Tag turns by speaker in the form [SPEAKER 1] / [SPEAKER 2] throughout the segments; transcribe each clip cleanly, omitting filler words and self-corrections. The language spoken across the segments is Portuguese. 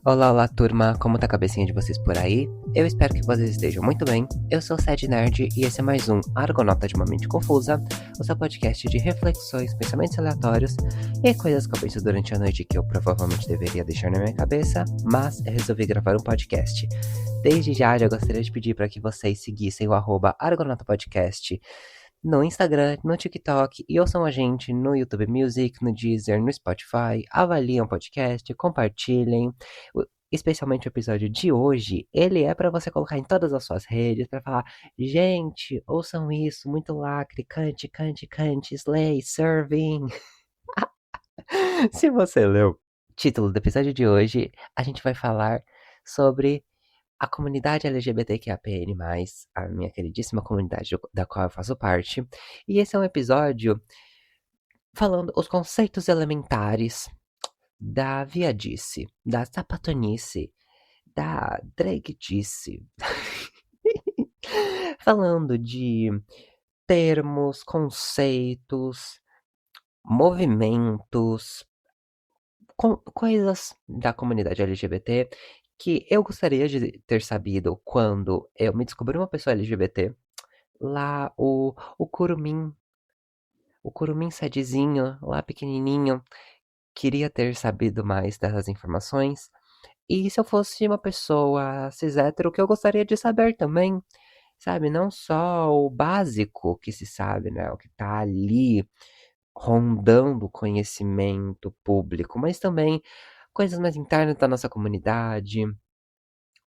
[SPEAKER 1] Olá, olá turma, como tá a cabecinha de vocês por aí? Eu espero que vocês estejam muito bem. Eu sou o Sad Nerd e esse é mais um Argonauta de uma Mente Confusa, o seu podcast de reflexões, pensamentos aleatórios e coisas que eu penso durante a noite que eu provavelmente deveria deixar na minha cabeça, mas eu resolvi gravar um podcast. Desde já gostaria de pedir para que vocês seguissem o @Argonauta Podcast no Instagram, no TikTok e ouçam a gente no YouTube Music, no Deezer, no Spotify, avaliem o podcast, compartilhem. Especialmente o episódio de hoje, ele é para você colocar em todas as suas redes, para falar, gente, ouçam isso, muito lacre, cante, cante, cante, slay, serving. Se você leu o título do episódio de hoje, a gente vai falar sobre a comunidade LGBTQIAPN+, a minha queridíssima comunidade da qual eu faço parte. E esse é um episódio falando os conceitos elementares da viadice, da sapatonice, da dragdice. Falando de termos, conceitos, movimentos, coisas da comunidade LGBT que eu gostaria de ter sabido quando eu me descobri uma pessoa LGBT. Lá o curumim sadzinho, lá pequenininho, queria ter sabido mais dessas informações. E se eu fosse uma pessoa cis hétero, que eu gostaria de saber também, sabe? Não só o básico que se sabe, né? O que tá ali rondando o conhecimento público, mas também coisas mais internas da nossa comunidade,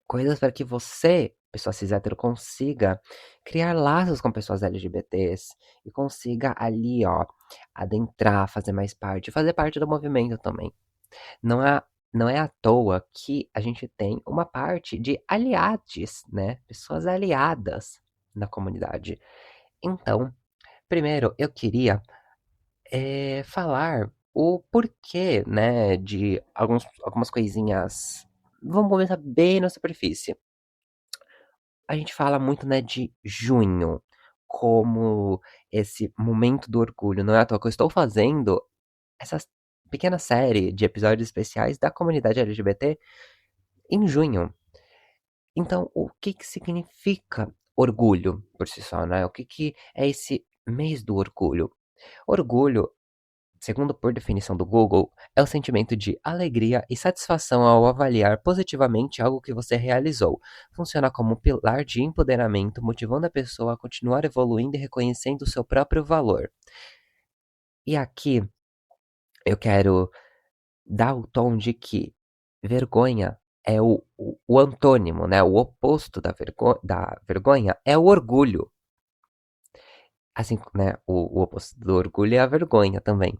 [SPEAKER 1] coisas para que você, pessoa cis hétero, consiga criar laços com pessoas LGBTs e consiga ali, ó, adentrar, fazer parte do movimento também. Não é, não é à toa que a gente tem uma parte de aliados, né? Pessoas aliadas na comunidade. Então, primeiro eu queria falar o porquê, né, de algumas coisinhas. Vamos começar bem na superfície. A gente fala muito, né, de junho como esse momento do orgulho. Não é à toa que eu estou fazendo essa pequena série de episódios especiais da comunidade LGBT em junho. Então, o que que significa orgulho por si só, né? O que que é esse mês do orgulho? Orgulho, segundo por definição do Google, é o sentimento de alegria e satisfação ao avaliar positivamente algo que você realizou. Funciona como um pilar de empoderamento, motivando a pessoa a continuar evoluindo e reconhecendo o seu próprio valor. E aqui eu quero dar o tom de que vergonha é o antônimo, né? O oposto da vergonha é o orgulho. Assim, né? O oposto do orgulho é a vergonha também.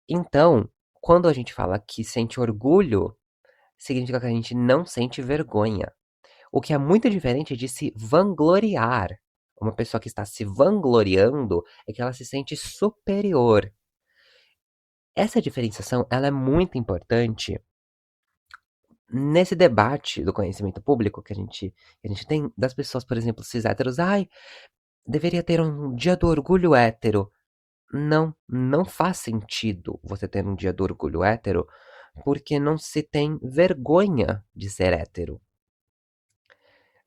[SPEAKER 1] Então, quando a gente fala que sente orgulho, significa que a gente não sente vergonha. O que é muito diferente de se vangloriar. Uma pessoa que está se vangloriando é que ela se sente superior. Essa diferenciação, ela é muito importante nesse debate do conhecimento público que a gente tem das pessoas, por exemplo, cis héteros. Ai, deveria ter um dia do orgulho hétero. Não faz sentido você ter um dia do orgulho hétero, porque não se tem vergonha de ser hétero.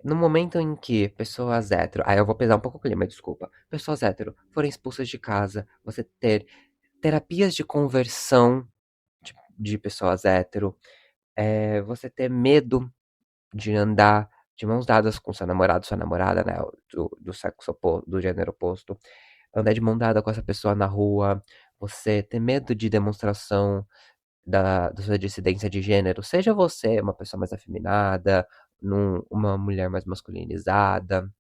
[SPEAKER 1] No momento em que pessoas hétero, eu vou pesar um pouco o clima, desculpa. Pessoas hétero forem expulsas de casa, você ter terapias de conversão de pessoas hétero, você ter medo de andar de mãos dadas com seu namorado, sua namorada, né, do sexo oposto, do gênero oposto, andar de mão dada com essa pessoa na rua, você ter medo de demonstração da sua dissidência de gênero, seja você uma pessoa mais afeminada, uma mulher mais masculinizada,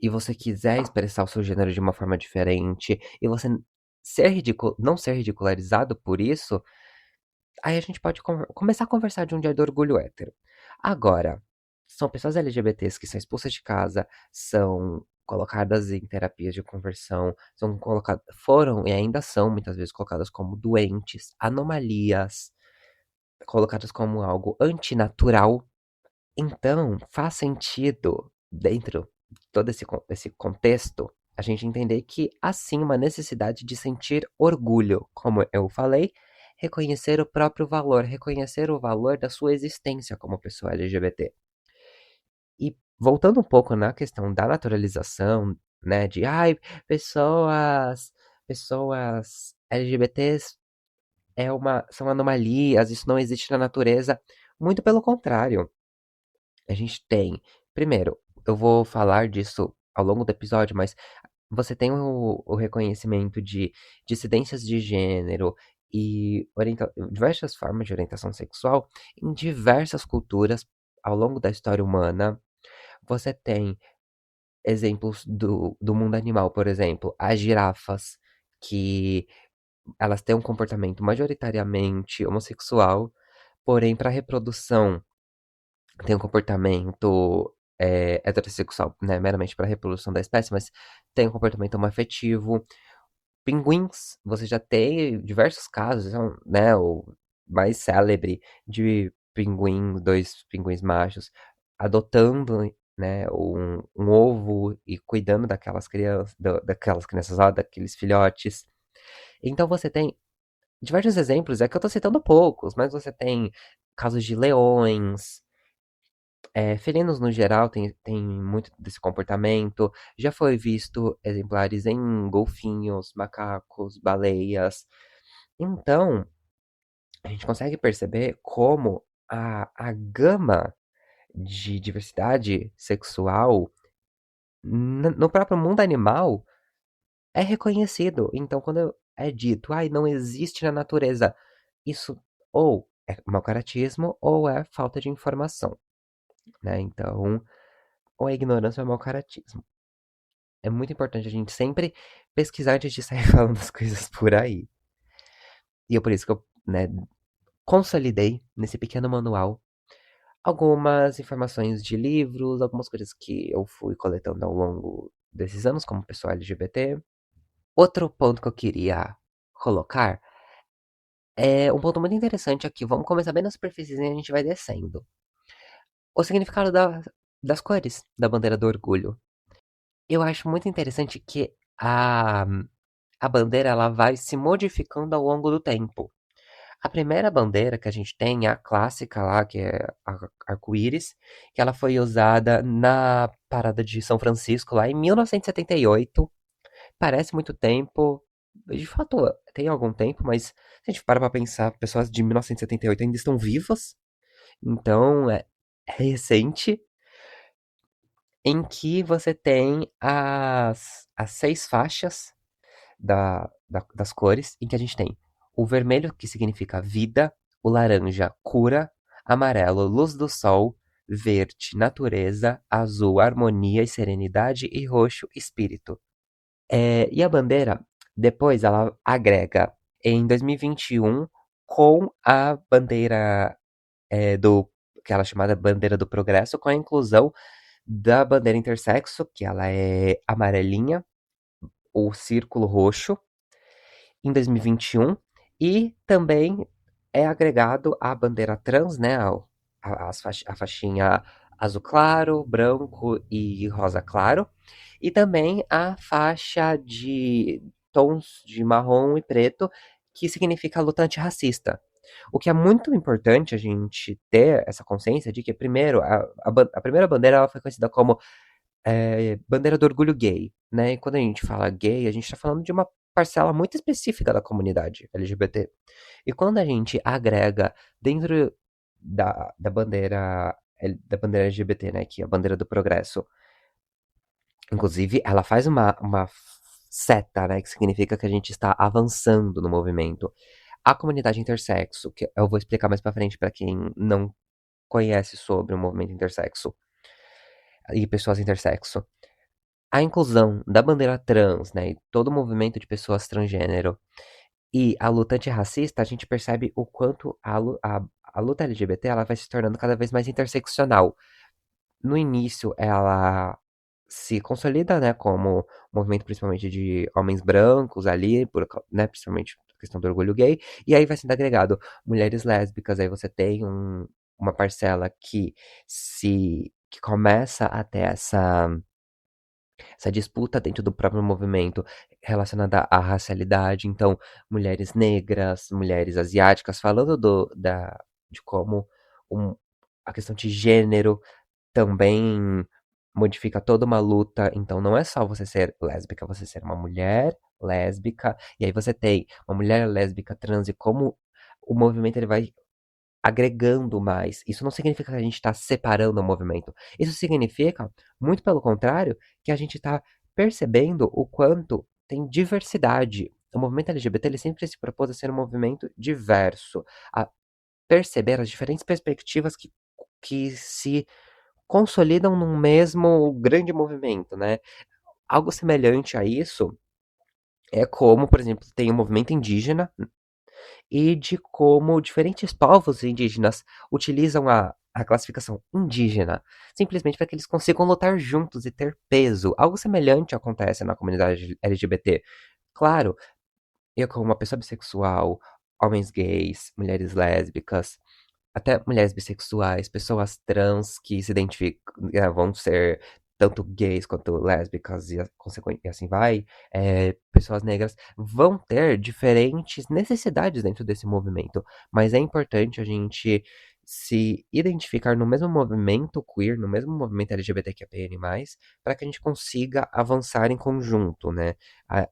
[SPEAKER 1] e você quiser expressar o seu gênero de uma forma diferente, e você não ser ridicularizado por isso, aí a gente pode começar a conversar de um dia do orgulho hétero. Agora, são pessoas LGBTs que são expulsas de casa, são colocadas em terapias de conversão, foram e ainda são muitas vezes colocadas como doentes, anomalias, colocadas como algo antinatural. Então, faz sentido, dentro de todo esse contexto, a gente entender que há sim uma necessidade de sentir orgulho, como eu falei, reconhecer o próprio valor, reconhecer o valor da sua existência como pessoa LGBT. E voltando um pouco na questão da naturalização, né, de ai, pessoas LGBTs são anomalias, isso não existe na natureza. Muito pelo contrário. A gente tem. Primeiro, eu vou falar disso ao longo do episódio, mas você tem o reconhecimento de dissidências de gênero e diversas formas de orientação sexual em diversas culturas ao longo da história humana. Você tem exemplos do mundo animal, por exemplo, as girafas, que elas têm um comportamento majoritariamente homossexual, porém, para reprodução tem um comportamento heterossexual, né, meramente para reprodução da espécie, mas tem um comportamento homoafetivo. Pinguins, você já tem diversos casos, né, o mais célebre de dois pinguins machos, adotando, né, um ovo e cuidando daquelas crianças lá, daqueles filhotes. Então você tem diversos exemplos, é que eu tô citando poucos, mas você tem casos de leões, felinos no geral tem muito desse comportamento. Já foi visto exemplares em golfinhos, macacos, baleias. Então, a gente consegue perceber como a gama de diversidade sexual no próprio mundo animal é reconhecido. Então, quando é dito, ai, não existe na natureza, isso ou é mau caratismo ou é falta de informação, né? Então, ou é ignorância ou é mau caratismo. É muito importante a gente sempre pesquisar antes de sair falando as coisas por aí. E é por isso que eu, né, consolidei nesse pequeno manual algumas informações de livros, algumas coisas que eu fui coletando ao longo desses anos como pessoa LGBT. Outro ponto que eu queria colocar é um ponto muito interessante aqui. Vamos começar bem na superfície e a gente vai descendo. O significado das cores da bandeira do orgulho. Eu acho muito interessante que a bandeira ela vai se modificando ao longo do tempo. A primeira bandeira que a gente tem é a clássica lá, que é a arco-íris, que ela foi usada na parada de São Francisco lá em 1978. Parece muito tempo, de fato tem algum tempo, mas se a gente para pra pensar, pessoas de 1978 ainda estão vivas, então é recente, em que você tem as 6 faixas das cores, em que a gente tem o vermelho, que significa vida, o laranja, cura, amarelo, luz do sol, verde, natureza, azul, harmonia e serenidade, e roxo, espírito. E a bandeira, depois, ela agrega em 2021 com a bandeira que ela é chamada bandeira do progresso, com a inclusão da bandeira intersexo, que ela é amarelinha, o círculo roxo, em 2021 e também é agregado a bandeira trans, né, a faixinha azul claro, branco e rosa claro, e também a faixa de tons de marrom e preto, que significa luta antirracista. O que é muito importante a gente ter essa consciência de que, primeiro, a primeira bandeira ela foi conhecida como bandeira do orgulho gay, né? E quando a gente fala gay, a gente tá falando de uma parcela muito específica da comunidade LGBT. E quando a gente agrega dentro da bandeira LGBT, né? Que é a bandeira do progresso, inclusive, ela faz uma seta, né? Que significa que a gente está avançando no movimento. A comunidade intersexo, que eu vou explicar mais pra frente pra quem não conhece sobre o movimento intersexo e pessoas intersexo. A inclusão da bandeira trans, né, e todo o movimento de pessoas transgênero e a luta antirracista, a gente percebe o quanto a luta LGBT ela vai se tornando cada vez mais interseccional. No início, ela se consolida, né, como um movimento principalmente de homens brancos ali, né, principalmente a questão do orgulho gay, e aí vai sendo agregado mulheres lésbicas, aí você tem uma parcela que começa a ter essa disputa dentro do próprio movimento relacionada à racialidade. Então, mulheres negras, mulheres asiáticas, falando de como um- a questão de gênero também modifica toda uma luta. Então, não é só você ser lésbica, você ser uma mulher lésbica, e aí você tem uma mulher lésbica trans, e como o movimento ele vai agregando mais. Isso não significa que a gente está separando o movimento. Isso significa, muito pelo contrário, que a gente está percebendo o quanto tem diversidade. O movimento LGBT ele sempre se propôs a ser um movimento diverso, a perceber as diferentes perspectivas que se consolidam num mesmo grande movimento, né? Algo semelhante a isso é como, por exemplo, tem o movimento indígena e de como diferentes povos indígenas utilizam a classificação indígena simplesmente para que eles consigam lutar juntos e ter peso. Algo semelhante acontece na comunidade LGBT. Claro, eu como uma pessoa bissexual, homens gays, mulheres lésbicas, até mulheres bissexuais, pessoas trans que se identificam, vão ser tanto gays quanto lésbicas e assim vai, pessoas negras vão ter diferentes necessidades dentro desse movimento, mas é importante a gente se identificar no mesmo movimento queer, no mesmo movimento LGBTQIAPN+, para que a gente consiga avançar em conjunto, né?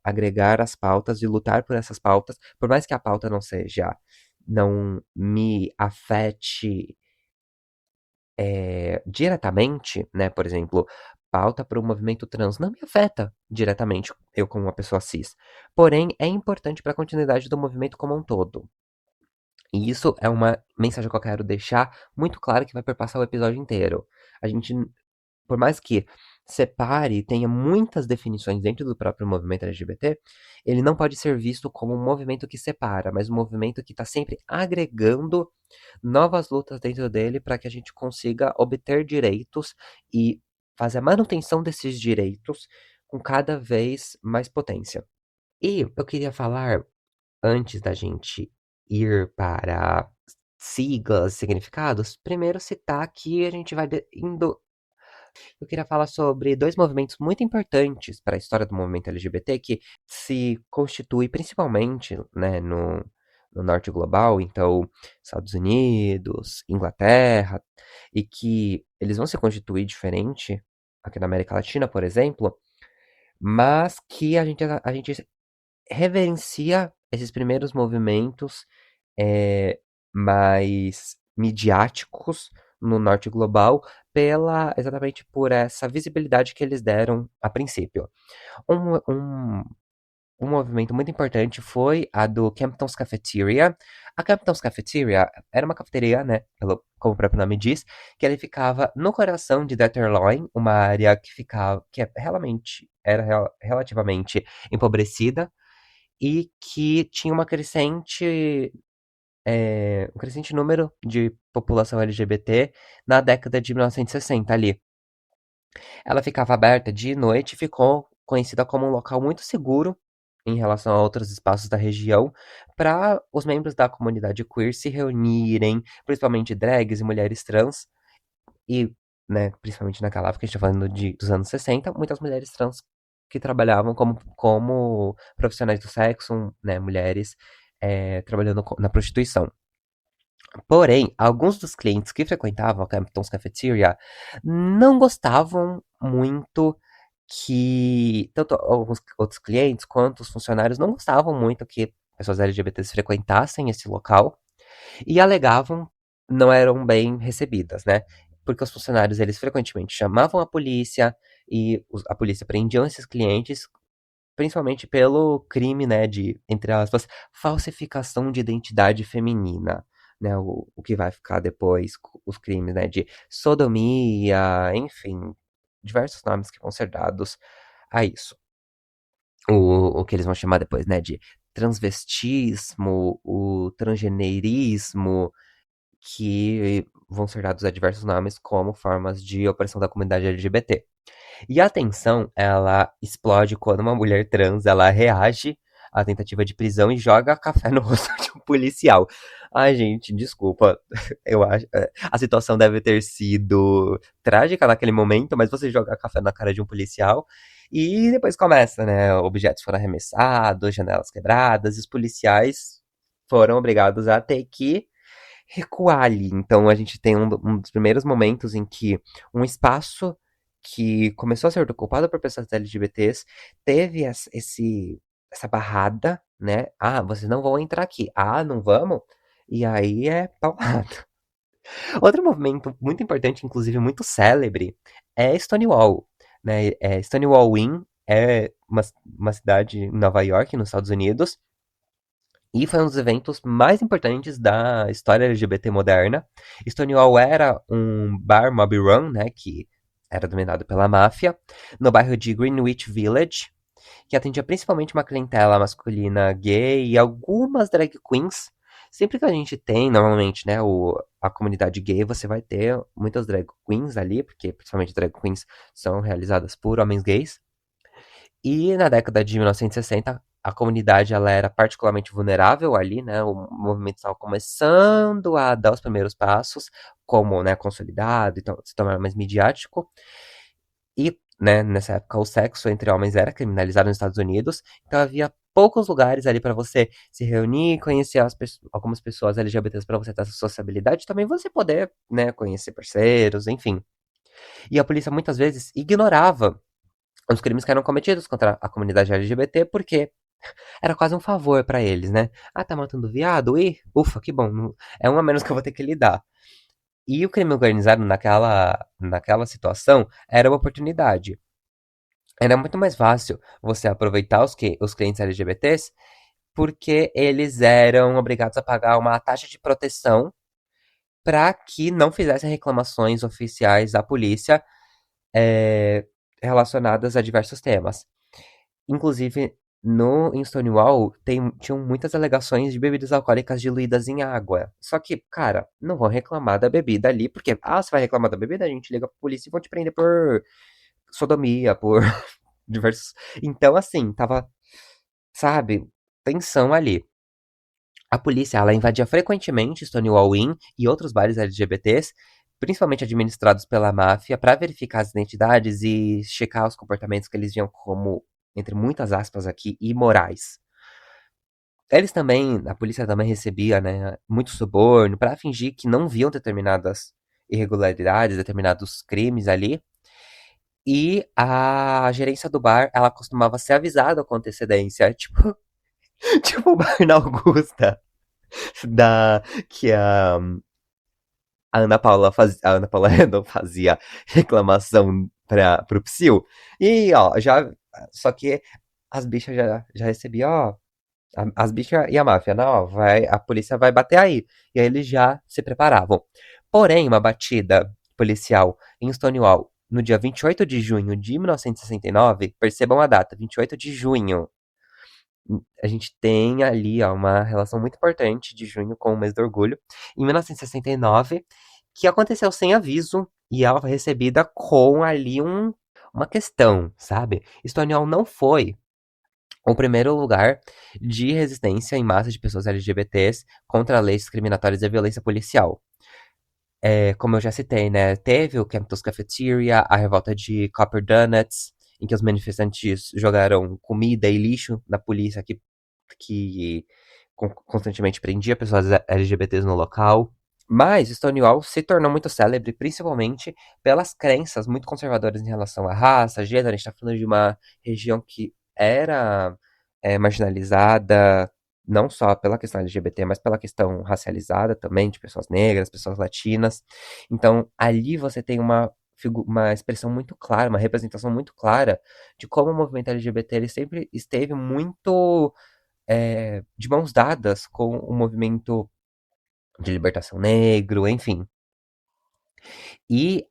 [SPEAKER 1] Agregar as pautas e lutar por essas pautas, por mais que a pauta não me afete diretamente, né? Por exemplo, pauta para o movimento trans não me afeta diretamente, eu como uma pessoa cis. Porém, é importante para a continuidade do movimento como um todo. E isso é uma mensagem que eu quero deixar muito clara que vai perpassar o episódio inteiro. A gente, por mais que separe e tenha muitas definições dentro do próprio movimento LGBT, ele não pode ser visto como um movimento que separa, mas um movimento que está sempre agregando novas lutas dentro dele para que a gente consiga obter direitos e fazer a manutenção desses direitos com cada vez mais potência. E eu queria falar, antes da gente ir para siglas, significados, primeiro citar que a gente vai indo. Eu queria falar sobre dois movimentos muito importantes para a história do movimento LGBT que se constitui principalmente, né, no norte global, então Estados Unidos, Inglaterra, e que eles vão se constituir diferente aqui na América Latina, por exemplo, mas que a gente reverencia esses primeiros movimentos mais midiáticos no norte global exatamente por essa visibilidade que eles deram a princípio. Um, um, um movimento muito importante foi a do Camptons Cafeteria. A Camptons Cafeteria era uma cafeteria, né, como o próprio nome diz, que ele ficava no coração de Tenderloin, uma área era relativamente empobrecida e que tinha um crescente número de população LGBT na década de 1960 ali. Ela ficava aberta de noite e ficou conhecida como um local muito seguro em relação a outros espaços da região para os membros da comunidade queer se reunirem, principalmente drags e mulheres trans e, né, principalmente naquela época, a gente tá falando dos anos 60, muitas mulheres trans que trabalhavam como profissionais do sexo, né, mulheres trabalhando na prostituição. Porém, alguns dos clientes que frequentavam a Camptons Cafeteria não gostavam muito que tanto alguns outros clientes quanto os funcionários não gostavam muito que pessoas LGBTs frequentassem esse local e alegavam não eram bem recebidas, né? Porque os funcionários eles frequentemente chamavam a polícia e a polícia prendiam esses clientes principalmente pelo crime, né, de, entre aspas, falsificação de identidade feminina, né, o que vai ficar depois, os crimes, né, de sodomia, enfim, diversos nomes que vão ser dados a isso. O que eles vão chamar depois, né, de transvestismo, o transgeneirismo, que vão ser dados a diversos nomes como formas de opressão da comunidade LGBT. E a tensão, ela explode quando uma mulher trans, ela reage à tentativa de prisão e joga café no rosto de um policial. Ai, gente, desculpa. Eu acho. A situação deve ter sido trágica naquele momento, mas você joga café na cara de um policial e depois começa, né? Objetos foram arremessados, janelas quebradas, e os policiais foram obrigados a ter que recuar ali. Então a gente tem um dos primeiros momentos em que um espaço que começou a ser ocupado por pessoas LGBTs teve essa barrada, né? Ah, vocês não vão entrar aqui. Ah, não vamos? E aí é paulada. Outro movimento muito importante, inclusive muito célebre, é Stonewall, né? Stonewall Inn é uma cidade em Nova York, nos Estados Unidos, e foi um dos eventos mais importantes da história LGBT moderna. Stonewall era um bar mob run, né, que era dominado pela máfia, no bairro de Greenwich Village, que atendia principalmente uma clientela masculina gay e algumas drag queens. Sempre que a gente tem, normalmente, né, a comunidade gay, você vai ter muitas drag queens ali, porque principalmente drag queens são realizadas por homens gays. E na década de 1960, a comunidade ela era particularmente vulnerável ali, né? O movimento estava começando a dar os primeiros passos, como, né, consolidado, então se tornar mais midiático. E, né, nessa época o sexo entre homens era criminalizado nos Estados Unidos, então havia poucos lugares ali para você se reunir, conhecer algumas pessoas LGBTs para você ter essa sociabilidade, também você poder, né, conhecer parceiros, enfim. E a polícia muitas vezes ignorava os crimes que eram cometidos contra a comunidade LGBT, porque era quase um favor pra eles, né? Ah, tá matando viado? Ih, ufa, que bom. É um a menos que eu vou ter que lidar. E o crime organizado naquela situação era uma oportunidade. Era muito mais fácil você aproveitar os clientes LGBTs porque eles eram obrigados a pagar uma taxa de proteção para que não fizessem reclamações oficiais à polícia eh, relacionadas a diversos temas. Inclusive, em Stonewall tinham muitas alegações de bebidas alcoólicas diluídas em água. Só que, cara, não vão reclamar da bebida ali, porque, você vai reclamar da bebida, a gente liga pra polícia e vão te prender por sodomia, por diversos. Então, assim, tava, sabe, tensão ali. A polícia, ela invadia frequentemente Stonewall Inn e outros bares LGBTs, principalmente administrados pela máfia, para verificar as identidades e checar os comportamentos que eles viam como, entre muitas aspas aqui, imorais. A polícia também recebia, né, muito suborno para fingir que não viam determinadas irregularidades, determinados crimes ali. E a gerência do bar, ela costumava ser avisada com antecedência, tipo, tipo o bar na Augusta, da que a Ana Paula Randall fazia reclamação pro Psyu. E, ó, só que as bichas já recebiam, ó, as bichas e a máfia, não, ó, a polícia vai bater aí. E aí eles já se preparavam. Porém, uma batida policial em Stonewall no dia 28 de junho de 1969, percebam a data, 28 de junho. A gente tem ali, ó, uma relação muito importante de junho com o mês do orgulho. Em 1969, que aconteceu sem aviso e ela foi recebida com ali uma questão, sabe? Stonewall não foi o primeiro lugar de resistência em massa de pessoas LGBTs contra leis discriminatórias e a violência policial. Como eu já citei, né, teve o Campus Cafeteria, a revolta de Copper Donuts, em que os manifestantes jogaram comida e lixo na polícia que constantemente prendia pessoas LGBTs no local. Mas Stonewall se tornou muito célebre, principalmente pelas crenças muito conservadoras em relação à raça, gênero. A gente está falando de uma região que era marginalizada, não só pela questão LGBT, mas pela questão racializada também, de pessoas negras, pessoas latinas. Então, ali você tem uma expressão muito clara, uma representação muito clara de como o movimento LGBT ele sempre esteve muito de mãos dadas com o movimento de libertação negro, enfim. E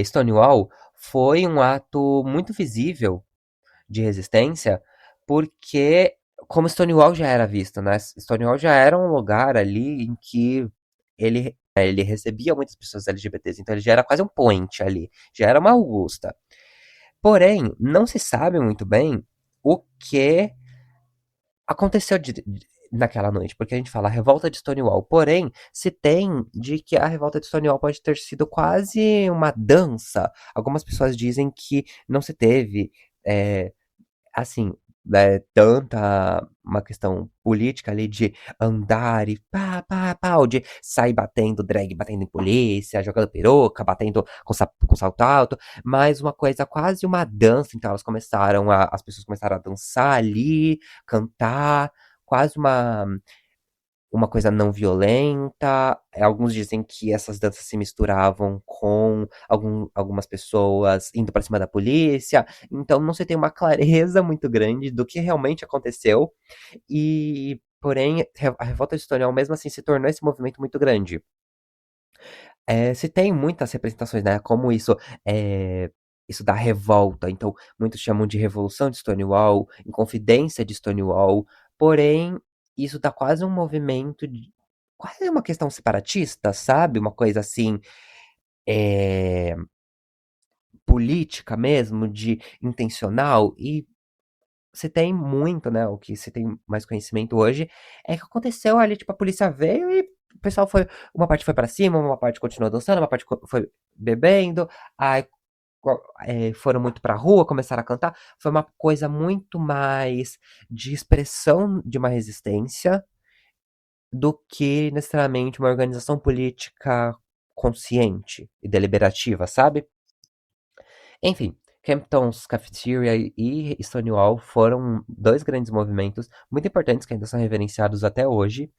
[SPEAKER 1] Stonewall foi um ato muito visível de resistência, porque como Stonewall já era visto, né? Stonewall já era um lugar ali em que ele recebia muitas pessoas LGBTs, então ele já era quase um point ali, já era uma Augusta. Porém, não se sabe muito bem o que aconteceu naquela noite, porque a gente fala revolta de Stonewall, porém, se tem de que a revolta de Stonewall pode ter sido quase uma dança. Algumas pessoas dizem que não se teve, é, assim, tanta uma questão política ali de andar e pá, pá, pá, ou de sair batendo drag, batendo em polícia, jogando peruca, batendo com salto alto, mas uma coisa quase uma dança, então as pessoas começaram a dançar ali, cantar, quase uma coisa não violenta. Alguns dizem que essas danças se misturavam com algumas pessoas indo pra cima da polícia. Então não se tem uma clareza muito grande do que realmente aconteceu. E, porém, a revolta de Stonewall mesmo assim se tornou esse movimento muito grande. Se tem muitas representações, né? Como isso da revolta. Então, muitos chamam de Revolução de Stonewall, Inconfidência de Stonewall. Porém, isso dá quase um movimento de. Quase uma questão separatista, sabe? Uma coisa assim, é, política mesmo, de intencional. E se tem muito, né? O que se tem mais conhecimento hoje é que aconteceu ali, tipo, a polícia veio e o pessoal foi. Uma parte foi pra cima, uma parte continuou dançando, uma parte foi bebendo, aí foram muito pra rua, começaram a cantar. Foi uma coisa muito mais de expressão de uma resistência do que necessariamente uma organização política consciente e deliberativa, sabe? Enfim, Campton's Cafeteria e Stonewall foram dois grandes movimentos muito importantes que ainda são reverenciados até hoje.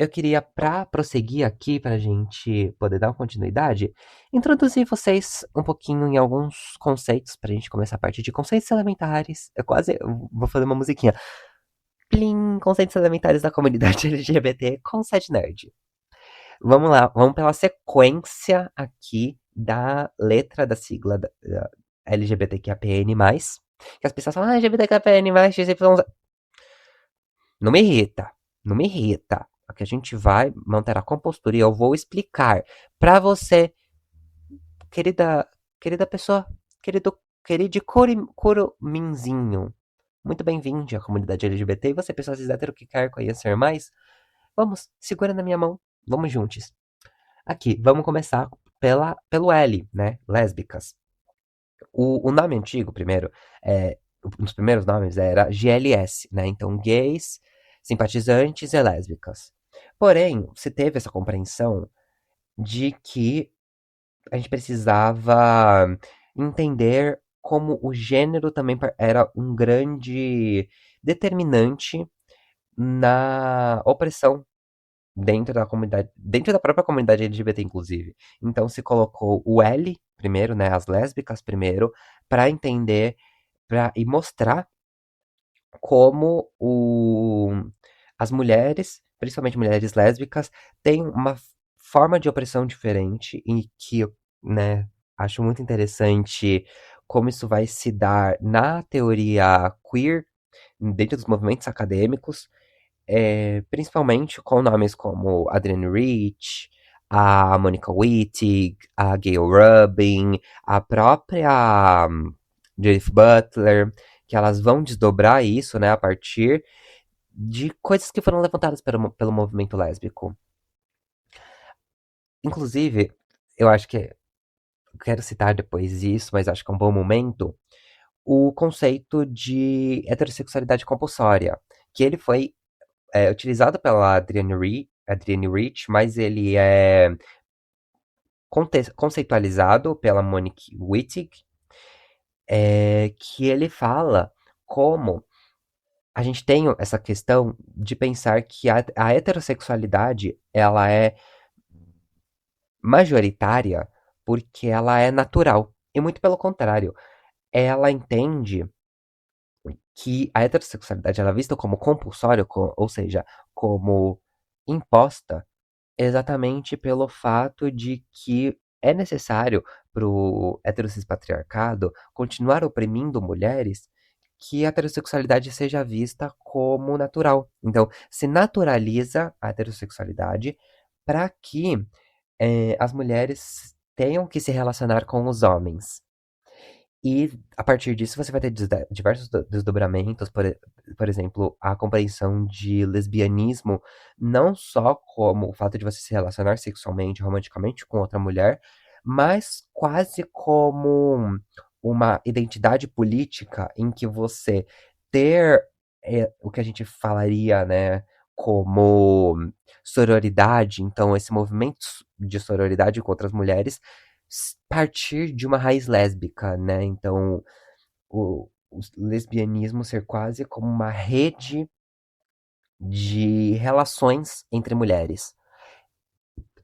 [SPEAKER 1] Eu queria, para prosseguir aqui, para a gente poder dar uma continuidade, introduzir vocês um pouquinho em alguns conceitos, para a gente começar a partir de conceitos elementares. Eu vou fazer uma musiquinha. Plim, conceitos elementares da comunidade LGBT com Sete Nerd. Vamos lá, vamos pela sequência aqui da letra da sigla da LGBTQIAPN+. Que as pessoas falam, LGBTQIAPN+, XYZ. Não me irrita, não me irrita. Aqui a gente vai manter a compostura e eu vou explicar pra você, querida, querida pessoa, querido curuminzinho. Muito bem-vindo à comunidade LGBT e você, pessoa cis hétero que quer conhecer mais. Vamos, segura na minha mão, vamos juntos. Aqui, vamos começar pelo L, né? Lésbicas. O nome antigo, primeiro, um dos primeiros nomes era GLS, né? Então, gays, simpatizantes e lésbicas. Porém, se teve essa compreensão de que a gente precisava entender como o gênero também era um grande determinante na opressão dentro da própria comunidade LGBT, inclusive. Então se colocou o L primeiro, né, as lésbicas primeiro, para entender e mostrar como as mulheres, principalmente mulheres lésbicas, têm uma forma de opressão diferente e que, né, acho muito interessante como isso vai se dar na teoria queer, dentro dos movimentos acadêmicos, principalmente com nomes como Adrienne Rich, a Monica Wittig, a Gayle Rubin, a própria Judith Butler, que elas vão desdobrar isso, né, a partir de coisas que foram levantadas pelo movimento lésbico. Inclusive, eu acho que eu quero citar depois isso, mas acho que é um bom momento, o conceito de heterossexualidade compulsória, que ele foi utilizado pela Adrienne Rich, mas ele é conceitualizado pela Monique Wittig, que ele fala como a gente tem essa questão de pensar que a heterossexualidade ela é majoritária porque ela é natural. E muito pelo contrário, ela entende que a heterossexualidade ela é vista como compulsória, ou seja, como imposta, exatamente pelo fato de que é necessário para o heterossexpatriarcado continuar oprimindo mulheres, que a heterossexualidade seja vista como natural. Então, se naturaliza a heterossexualidade para que as mulheres tenham que se relacionar com os homens. E a partir disso você vai ter diversos desdobramentos, por exemplo, a compreensão de lesbianismo, não só como o fato de você se relacionar sexualmente, romanticamente com outra mulher, mas quase como uma identidade política em que você ter o que a gente falaria, né, como sororidade, então esse movimento de sororidade com outras mulheres partir de uma raiz lésbica, né? Então, o lesbianismo ser quase como uma rede de relações entre mulheres.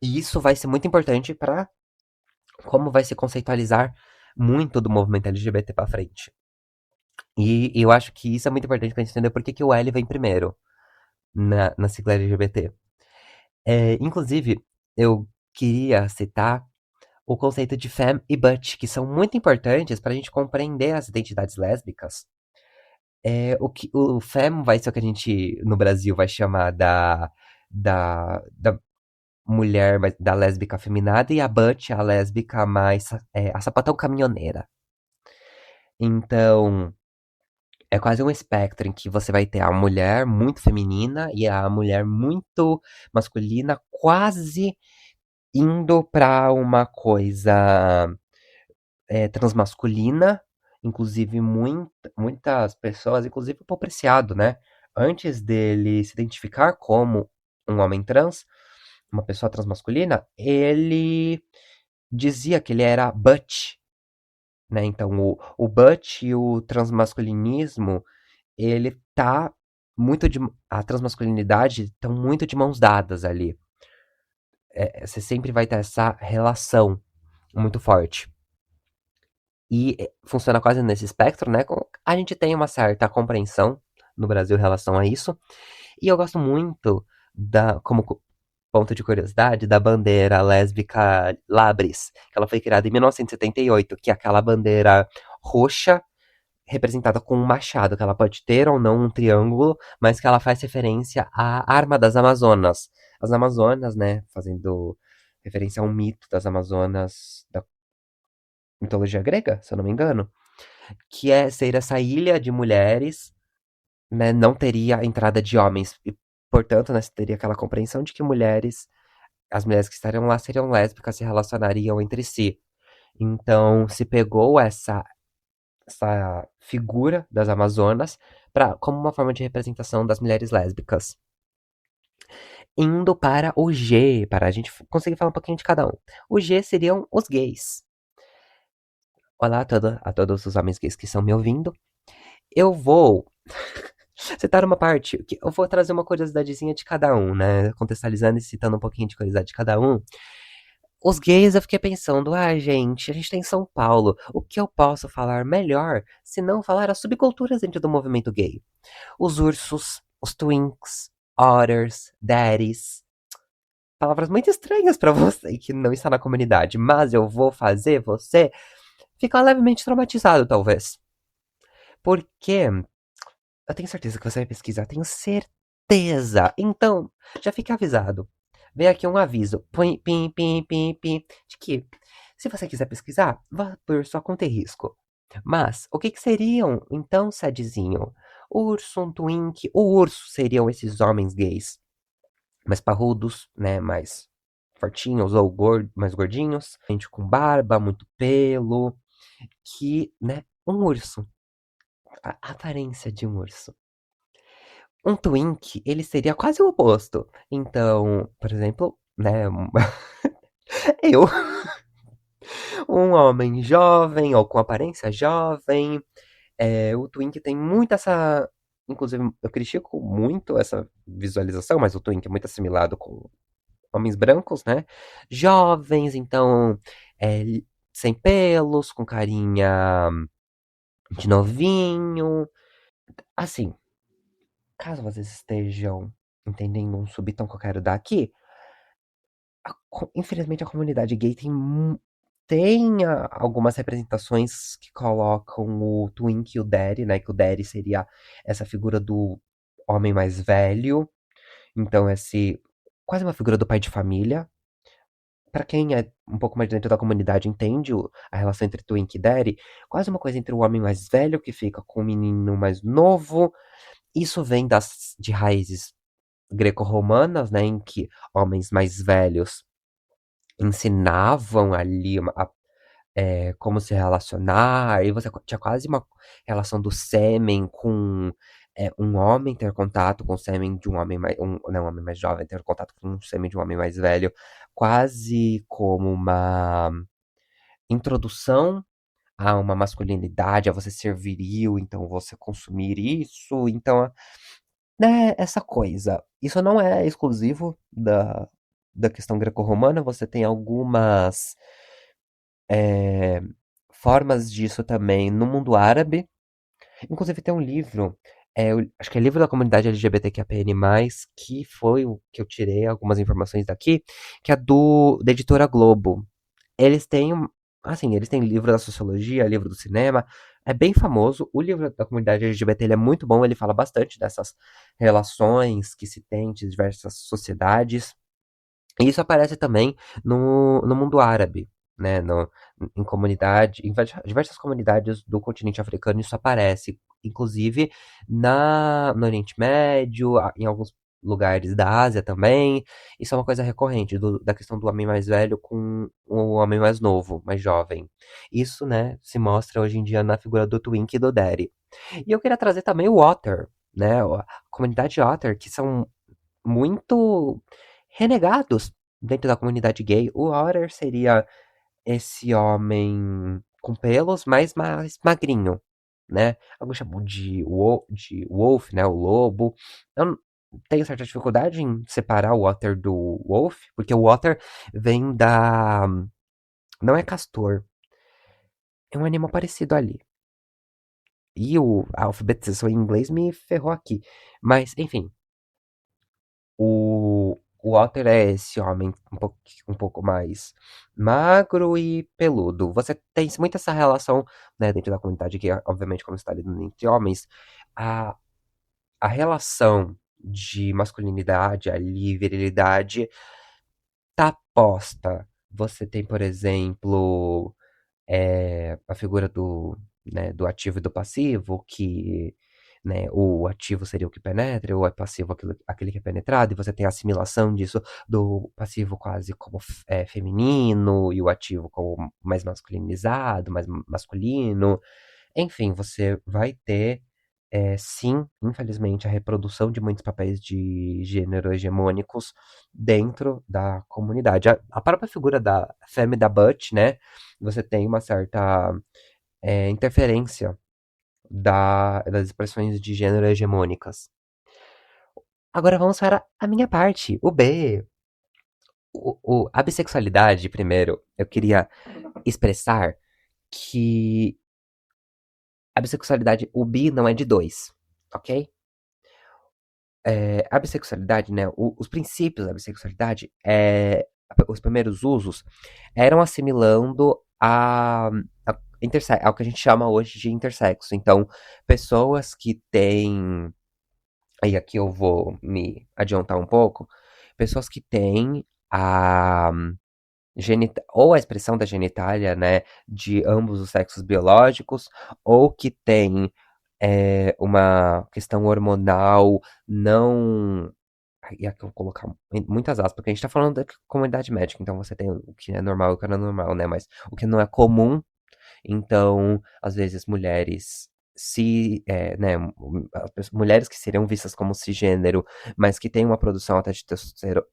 [SPEAKER 1] E isso vai ser muito importante para como vai se conceitualizar muito do movimento LGBT para frente. E eu acho que isso é muito importante para entender por que, que o L vem primeiro na sigla LGBT. Inclusive, eu queria citar o conceito de femme e butch, que são muito importantes para a gente compreender as identidades lésbicas. O femme vai ser o que a gente no Brasil vai chamar da mulher da lésbica afeminada e a butch a lésbica mais a sapatão caminhoneira. Então, é quase um espectro em que você vai ter a mulher muito feminina e a mulher muito masculina, quase indo para uma coisa transmasculina, inclusive muitas pessoas, inclusive o Paul Preciado, né? Antes dele se identificar como um homem trans, uma pessoa transmasculina, ele dizia que ele era butch, né? Então o butch e o transmasculinismo, ele tá muito de. A transmasculinidade estão muito de mãos dadas ali. Você sempre vai ter essa relação muito forte. E funciona quase nesse espectro, né? A gente tem uma certa compreensão no Brasil em relação a isso. E eu gosto muito como ponto de curiosidade, da bandeira lésbica Labris, que ela foi criada em 1978, que é aquela bandeira roxa representada com um machado, que ela pode ter ou não um triângulo, mas que ela faz referência à arma das Amazonas. As Amazonas, né, fazendo referência a um mito das Amazonas da mitologia grega, se eu não me engano, que é ser essa ilha de mulheres, né, não teria a entrada de homens, e portanto, né, teria aquela compreensão de que as mulheres que estariam lá seriam lésbicas, se relacionariam entre si. Então, se pegou essa figura das Amazonas como uma forma de representação das mulheres lésbicas. Indo para o G, para a gente conseguir falar um pouquinho de cada um. O G seriam os gays. Olá a todos os homens gays que estão me ouvindo. Eu vou citar uma parte, que eu vou trazer uma curiosidadezinha de cada um, né? Contextualizando e citando um pouquinho de curiosidade de cada um. Os gays, eu fiquei pensando, gente, a gente tem São Paulo. O que eu posso falar melhor se não falar as subculturas dentro do movimento gay? Os ursos, os twinks, otters, daddies. Palavras muito estranhas pra você que não está na comunidade, mas eu vou fazer você ficar levemente traumatizado, talvez. Porque eu tenho certeza que você vai pesquisar, tenho certeza. Então, já fica avisado. Vem aqui um aviso. Pim, pim, pim, pim, pim. De que, se você quiser pesquisar, vá por sua conta e risco. Mas, o que que seriam, então, Sadzinho? Urso, um twink. O urso seriam esses homens gays mais parrudos, né? Mais fortinhos ou mais gordinhos. Gente com barba, muito pelo. Que, né? Um urso. A aparência de um urso. Um twink, ele seria quase o oposto. Então, por exemplo, né, eu, um homem jovem ou com aparência jovem, o twink tem muito essa, inclusive eu critico muito essa visualização, mas o twink é muito assimilado com homens brancos, né, jovens, então, é, sem pelos, com carinha de novinho, assim, caso vocês estejam entendendo um subtom que eu quero dar aqui, infelizmente a comunidade gay tem algumas representações que colocam o Twink e o Daddy, né? Que o Daddy seria essa figura do homem mais velho. Então, quase uma figura do pai de família. pra quem é um pouco mais dentro da comunidade entende a relação entre Twink e Daddy, quase uma coisa entre o homem mais velho que fica com o menino mais novo. Isso vem de raízes greco-romanas, né, em que homens mais velhos ensinavam ali como se relacionar, e você tinha quase uma relação do sêmen com um homem ter contato com o sêmen de um homem mais, né, um homem mais jovem ter contato com o sêmen de um homem mais velho, quase como uma introdução a uma masculinidade, a você ser viril, então você consumir isso, então, né, essa coisa. Isso não é exclusivo da questão greco-romana, você tem algumas é, formas disso também no mundo árabe. Inclusive tem um livro, acho que é livro da comunidade LGBTQIAPN+, que foi o que eu tirei algumas informações daqui, que é da editora Globo. Eles têm, assim, eles têm livro da sociologia, livro do cinema, é bem famoso. O livro da comunidade LGBT ele é muito bom, ele fala bastante dessas relações que se tem de diversas sociedades. E isso aparece também no mundo árabe, né? Em comunidade, em diversas comunidades do continente africano, isso aparece. Inclusive no Oriente Médio, em alguns lugares da Ásia também. Isso é uma coisa recorrente, da questão do homem mais velho com o homem mais novo, mais jovem. Isso, né, se mostra hoje em dia na figura do Twink e do Daddy. E eu queria trazer também o Otter, né? A comunidade Otter, que são muito renegados dentro da comunidade gay. O Otter seria esse homem com pelos, mas mais magrinho, né? Alguns chamam de Wolf, né? O lobo. Eu tenho certa dificuldade em separar o Otter do Wolf, porque o Otter vem da. Não é castor, é um animal parecido ali. E a alfabetização em inglês me ferrou aqui. Mas, enfim, o Walter é esse homem um pouco mais magro e peludo. Você tem muito essa relação, né, dentro da comunidade que, obviamente, como está lidando entre homens, a, a relação de masculinidade ali, virilidade, tá posta. Você tem, por exemplo, a figura né, do ativo e do passivo, que né, o ativo seria o que penetra, o passivo aquele que é penetrado, e você tem a assimilação disso do passivo quase como feminino, e o ativo como mais masculinizado, mais masculino. Enfim, você vai ter, sim, infelizmente, a reprodução de muitos papéis de gênero hegemônicos dentro da comunidade. A própria figura da Femme da Butch, né? Você tem uma certa interferência das expressões de gênero hegemônicas. Agora vamos para a minha parte, o B. A bissexualidade, primeiro, eu queria expressar que a bissexualidade, o bi não é de dois, ok? A bissexualidade, né? Os princípios da bissexualidade, os primeiros usos, eram assimilando ao que a gente chama hoje de intersexo. Então, pessoas que têm. Aí aqui eu vou me adiantar um pouco. Pessoas que têm a ou a expressão da genitália, né, de ambos os sexos biológicos, ou que tem uma questão hormonal não. E aqui eu vou colocar muitas aspas, porque a gente tá falando da comunidade médica, então você tem o que é normal e o que não é normal, né? Mas o que não é comum, então, às vezes, mulheres né, mulheres que seriam vistas como cisgênero, mas que têm uma produção alta de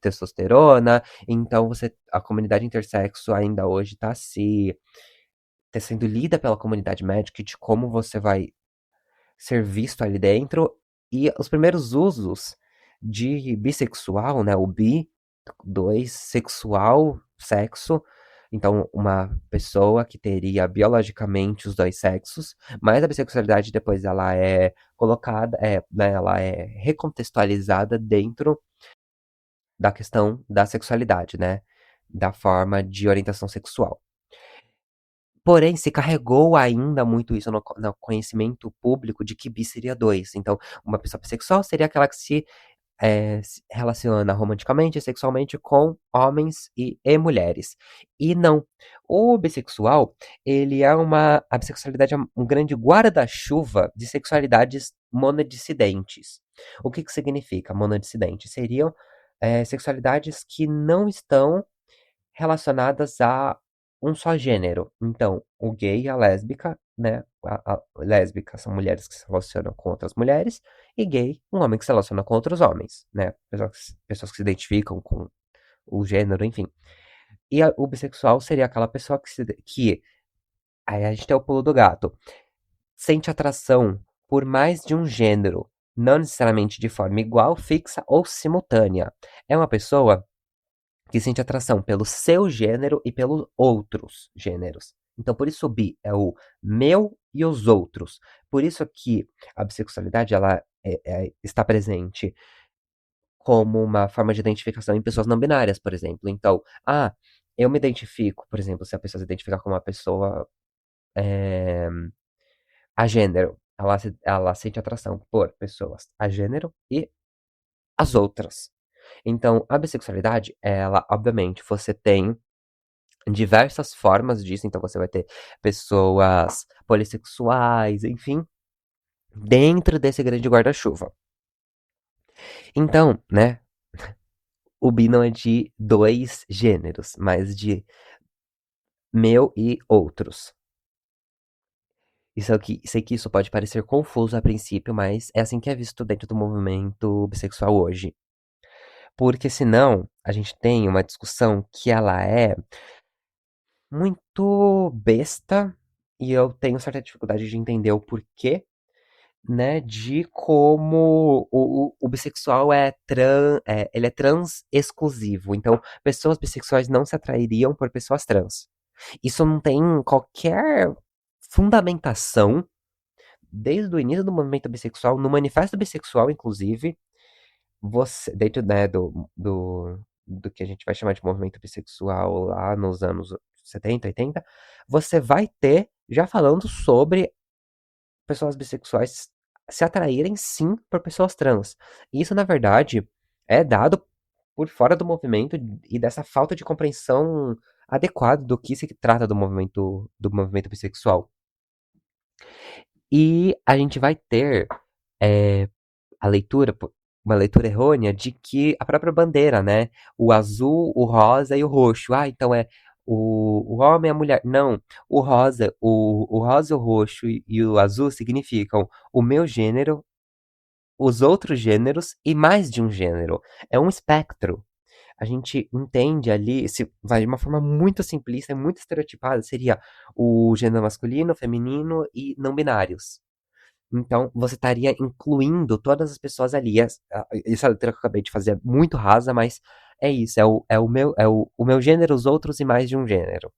[SPEAKER 1] testosterona, então a comunidade intersexo ainda hoje tá sendo lida pela comunidade médica de como você vai ser visto ali dentro, e os primeiros usos de bissexual, né, o bi, dois, sexual, sexo, então uma pessoa que teria biologicamente os dois sexos, mas a bissexualidade depois ela é colocada, né, ela é recontextualizada dentro da questão da sexualidade, né, da forma de orientação sexual. Porém, se carregou ainda muito isso no conhecimento público de que bi seria dois. Então, uma pessoa bissexual seria aquela que se se relaciona romanticamente e sexualmente com homens e mulheres. E não. O bissexual, ele é uma. A bissexualidade é um grande guarda-chuva de sexualidades monodissidentes. O que que significa monodissidente? Seriam sexualidades que não estão relacionadas a um só gênero. Então, o gay e a lésbica, né? A lésbica são mulheres que se relacionam com outras mulheres, e gay, um homem que se relaciona com outros homens, né? Pessoas que se identificam com o gênero, enfim. E o bissexual seria aquela pessoa que aí a gente tem o pulo do gato, sente atração por mais de um gênero, não necessariamente de forma igual, fixa ou simultânea. É uma pessoa que sente atração pelo seu gênero e pelos outros gêneros. Então, por isso o bi é o meu e os outros. Por isso que a bissexualidade ela está presente como uma forma de identificação em pessoas não binárias, por exemplo. Então, eu me identifico, por exemplo, se a pessoa se identificar como uma pessoa é, a gênero, ela sente atração por pessoas a gênero e as outras. Então, a bissexualidade, ela, obviamente, você tem diversas formas disso, então você vai ter pessoas polissexuais, enfim, dentro desse grande guarda-chuva. Então, né, o bi não é de dois gêneros, mas de meu e outros. Isso aqui, sei que isso pode parecer confuso a princípio, mas é assim que é visto dentro do movimento bissexual hoje. Porque senão a gente tem uma discussão que ela é muito besta e eu tenho certa dificuldade de entender o porquê, né, de como o bissexual ele é trans exclusivo. Então, pessoas bissexuais não se atrairiam por pessoas trans. Isso não tem qualquer fundamentação desde o início do movimento bissexual, no manifesto bissexual, inclusive, você, dentro, né, do que a gente vai chamar de movimento bissexual lá nos anos 70, 80, você vai ter já falando sobre pessoas bissexuais se atraírem sim por pessoas trans. E isso, na verdade, é dado por fora do movimento e dessa falta de compreensão adequada do que se trata do movimento bissexual. E a gente vai ter é, a leitura, uma leitura errônea de que a própria bandeira, né? O azul, o rosa e o roxo. Então é o homem e a mulher. Não, o rosa, o roxo e o azul significam o meu gênero, os outros gêneros e mais de um gênero. É um espectro. A gente entende ali, se vai de uma forma muito simplista, muito estereotipada, seria o gênero masculino, feminino e não binários. Então, você estaria incluindo todas as pessoas ali. Essa letra que eu acabei de fazer é muito rasa, mas é isso. É o meu gênero, os outros e mais de um gênero.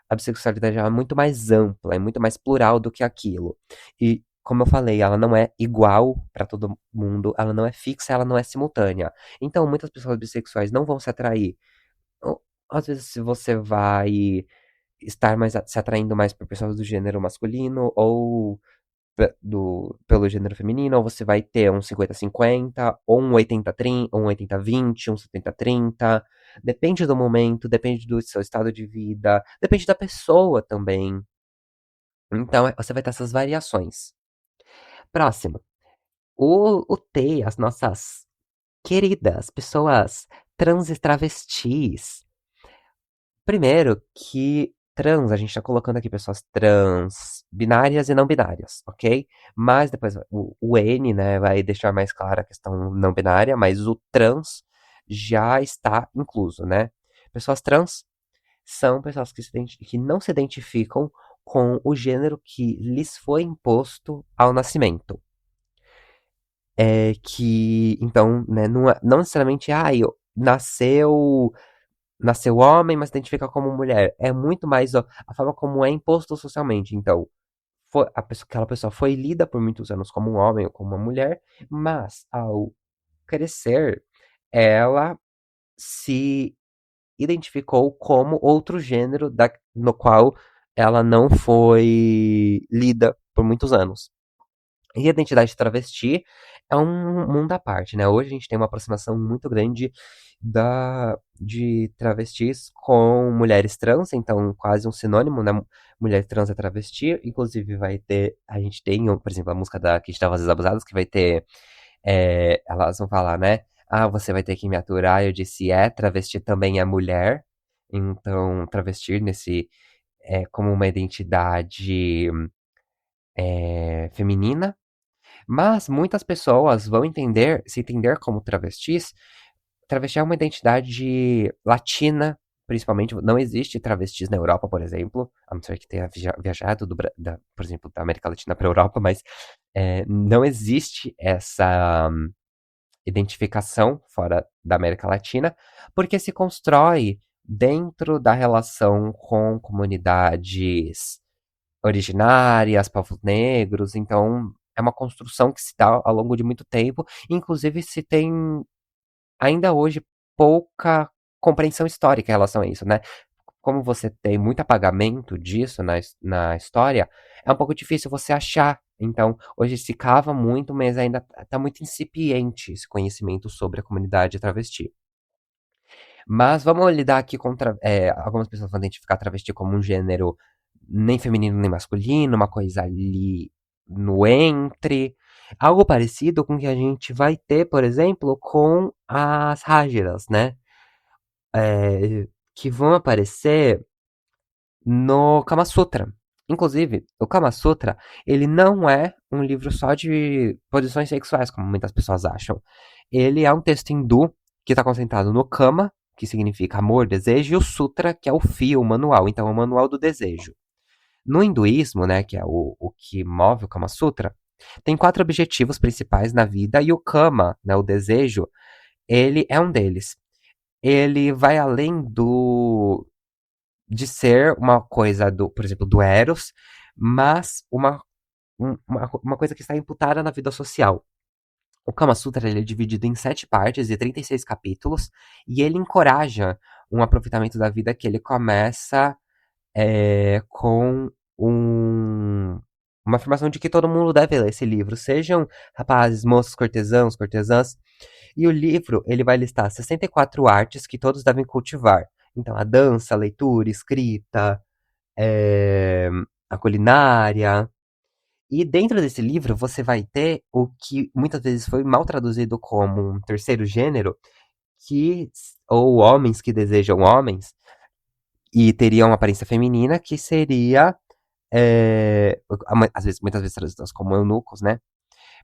[SPEAKER 1] A bissexualidade é muito mais ampla, é muito mais plural do que aquilo. E, como eu falei, ela não é igual para todo mundo, ela não é fixa, ela não é simultânea. Então, muitas pessoas bissexuais não vão se atrair. Às vezes, se você vai estar se atraindo mais por pessoas do gênero masculino ou pelo gênero feminino, ou você vai ter um 50-50, ou um 80-30, ou um 80-20, um 70-30. Depende do momento, depende do seu estado de vida, depende da pessoa também. Então, você vai ter essas variações. Próximo. O T, as nossas queridas pessoas trans e travestis. Primeiro que trans, a gente tá colocando aqui pessoas trans, binárias e não binárias, ok? Mas depois o N, né, vai deixar mais clara a questão não binária, mas o trans já está incluso, né? Pessoas trans são pessoas que não se identificam com o gênero que lhes foi imposto ao nascimento. Então, né, não necessariamente, nasceu homem, mas se identifica como mulher. É muito mais a forma como é imposto socialmente. Então, aquela pessoa foi lida por muitos anos como um homem ou como uma mulher, mas ao crescer, ela se identificou como outro gênero no qual ela não foi lida por muitos anos. E a identidade travesti é um mundo à parte, né? Hoje a gente tem uma aproximação muito grande de travestis com mulheres trans, então quase um sinônimo, né? Mulher trans é travesti. Inclusive a gente tem, por exemplo, a música da que estava às abusadas, que vai ter, elas vão falar, né? Ah, você vai ter que me aturar. Eu disse, travesti também é mulher. Então, travesti como uma identidade feminina. Mas muitas pessoas vão se entender como travestis. Travesti é uma identidade latina, principalmente. Não existe travestis na Europa, por exemplo, a não ser que tenha viajado, por exemplo, da América Latina para a Europa, mas não existe essa identificação fora da América Latina, porque se constrói dentro da relação com comunidades originárias, povos negros, então é uma construção que se dá ao longo de muito tempo, inclusive se tem ainda hoje pouca compreensão histórica em relação a isso, né? Como você tem muito apagamento disso na história, é um pouco difícil você achar. Então, hoje se cava muito, mas ainda tá muito incipiente esse conhecimento sobre a comunidade travesti. Mas vamos lidar aqui com algumas pessoas vão identificar travesti como um gênero nem feminino nem masculino, uma coisa ali no entre. Algo parecido com o que a gente vai ter, por exemplo, com as Hájiras, né? Que vão aparecer no Kama Sutra. Inclusive, o Kama Sutra, ele não é um livro só de posições sexuais, como muitas pessoas acham. Ele é um texto hindu que está concentrado no Kama, que significa amor, desejo, e o Sutra, que é o fio, o manual. Então, é o manual do desejo. No hinduísmo, né, que é o que move o Kama Sutra, tem 4 objetivos principais na vida e o Kama, né, o desejo, ele é um deles. Ele vai além de ser uma coisa por exemplo, do Eros, mas uma coisa que está imputada na vida social. O Kama Sutra ele é dividido em 7 partes e 36 capítulos, e ele encoraja um aproveitamento da vida que ele começa com uma afirmação de que todo mundo deve ler esse livro, sejam rapazes, moços, cortesãos, cortesãs. E o livro ele vai listar 64 artes que todos devem cultivar. Então, a dança, a leitura, escrita, é, a culinária. E dentro desse livro você vai ter o que muitas vezes foi mal traduzido como um terceiro gênero, ou homens que desejam homens, e teriam uma aparência feminina, que seria, às vezes, muitas vezes traduzidas como eunucos, né?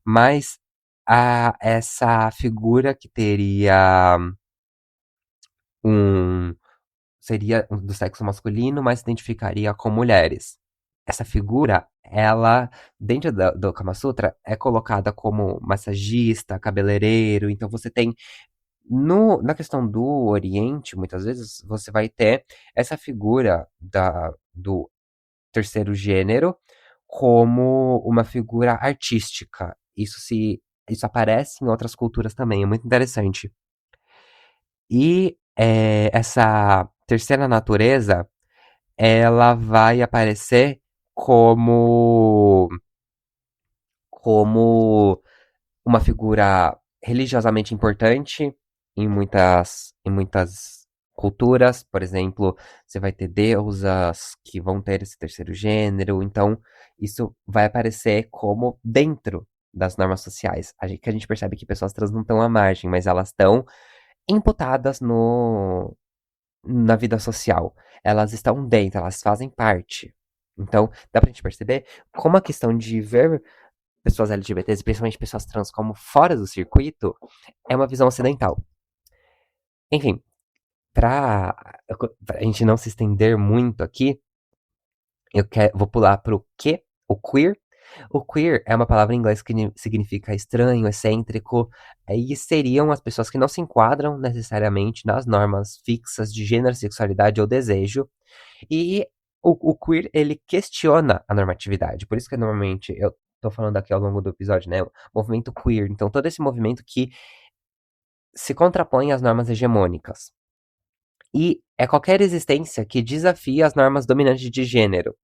[SPEAKER 1] Mas essa figura que teria um. Seria do sexo masculino, mas se identificaria com mulheres. Essa figura, ela, dentro do Kama Sutra, é colocada como massagista, cabeleireiro. Então você tem. Na questão do Oriente, muitas vezes, você vai ter essa figura do terceiro gênero como uma figura artística. Isso aparece em outras culturas também, é muito interessante. E essa terceira natureza, ela vai aparecer como, como uma figura religiosamente importante em muitas culturas. Por exemplo, você vai ter deusas que vão ter esse terceiro gênero. Então, isso vai aparecer como dentro das normas sociais. Que a gente percebe que pessoas trans não estão à margem, mas elas estão imputadas na vida social. Elas estão dentro, elas fazem parte. Então, dá pra gente perceber como a questão de ver pessoas LGBTs, principalmente pessoas trans, como fora do circuito, é uma visão ocidental. Enfim, pra gente não se estender muito aqui, vou pular pro que? O queer. O queer é uma palavra em inglês que significa estranho, excêntrico, e seriam as pessoas que não se enquadram necessariamente nas normas fixas de gênero, sexualidade ou desejo. E o queer, ele questiona a normatividade. Por isso que normalmente eu tô falando aqui ao longo do episódio, né? O movimento queer. Então, todo esse movimento que se contrapõe às normas hegemônicas. E é qualquer existência que desafia as normas dominantes de gênero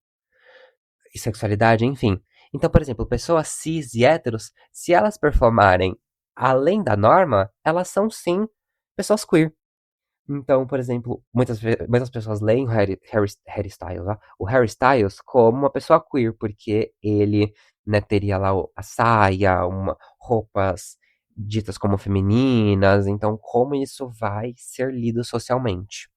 [SPEAKER 1] e sexualidade, enfim. Então, por exemplo, pessoas cis e héteros, se elas performarem além da norma, elas são sim pessoas queer. Então, por exemplo, muitas pessoas leem Harry Styles, o Harry Styles como uma pessoa queer, porque ele, né, teria lá a saia, roupas ditas como femininas, então como isso vai ser lido socialmente.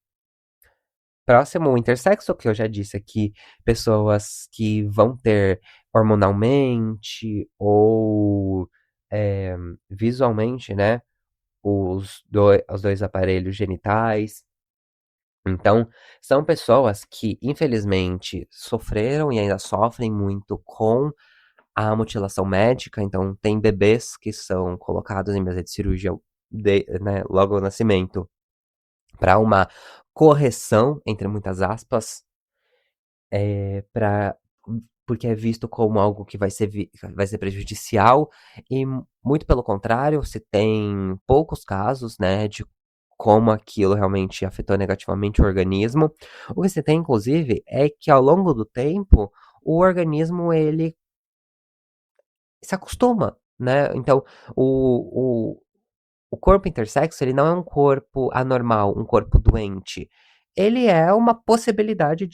[SPEAKER 1] Próximo, o intersexo, que eu já disse aqui, pessoas que vão ter hormonalmente ou é, visualmente, né, os dois aparelhos genitais. Então, são pessoas que, infelizmente, sofreram e ainda sofrem muito com a mutilação médica. Então, tem bebês que são colocados em mesa de cirurgia né, logo ao nascimento para uma correção, entre muitas aspas, para porque é visto como algo que vai ser prejudicial, e muito pelo contrário, se tem poucos casos, né, de como aquilo realmente afetou negativamente o organismo. O que você tem, inclusive, é que ao longo do tempo, o organismo ele se acostuma, né? Então, o, o, o corpo intersexo, ele não é um corpo anormal, um corpo doente. Ele é uma possibilidade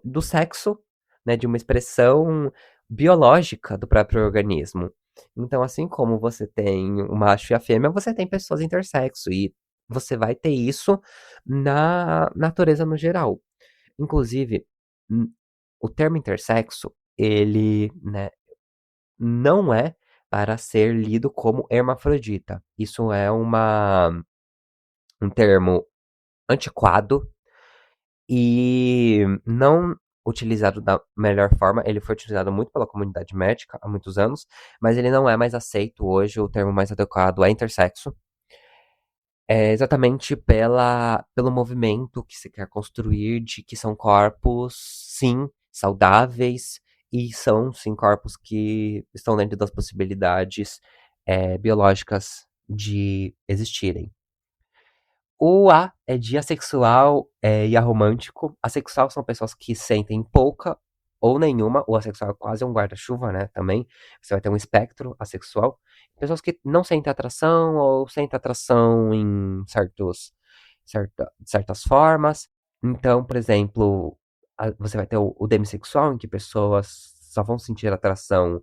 [SPEAKER 1] do sexo, né, de uma expressão biológica do próprio organismo. Então, assim como você tem o macho e a fêmea, você tem pessoas intersexo, e você vai ter isso na natureza no geral. Inclusive, n- o termo intersexo, ele, né, não é para ser lido como hermafrodita. Isso é um termo antiquado e não utilizado da melhor forma. Ele foi utilizado muito pela comunidade médica há muitos anos, mas ele não é mais aceito hoje. O termo mais adequado é intersexo. É exatamente pelo movimento que se quer construir de que são corpos, sim, saudáveis, e são, sim, corpos que estão dentro das possibilidades biológicas de existirem. O A é de assexual e aromântico. Assexual são pessoas que sentem pouca ou nenhuma. O assexual é quase um guarda-chuva, né? Também. Você vai ter um espectro assexual. Pessoas que não sentem atração ou sentem atração em certas formas. Então, por exemplo, você vai ter o demissexual, em que pessoas só vão sentir atração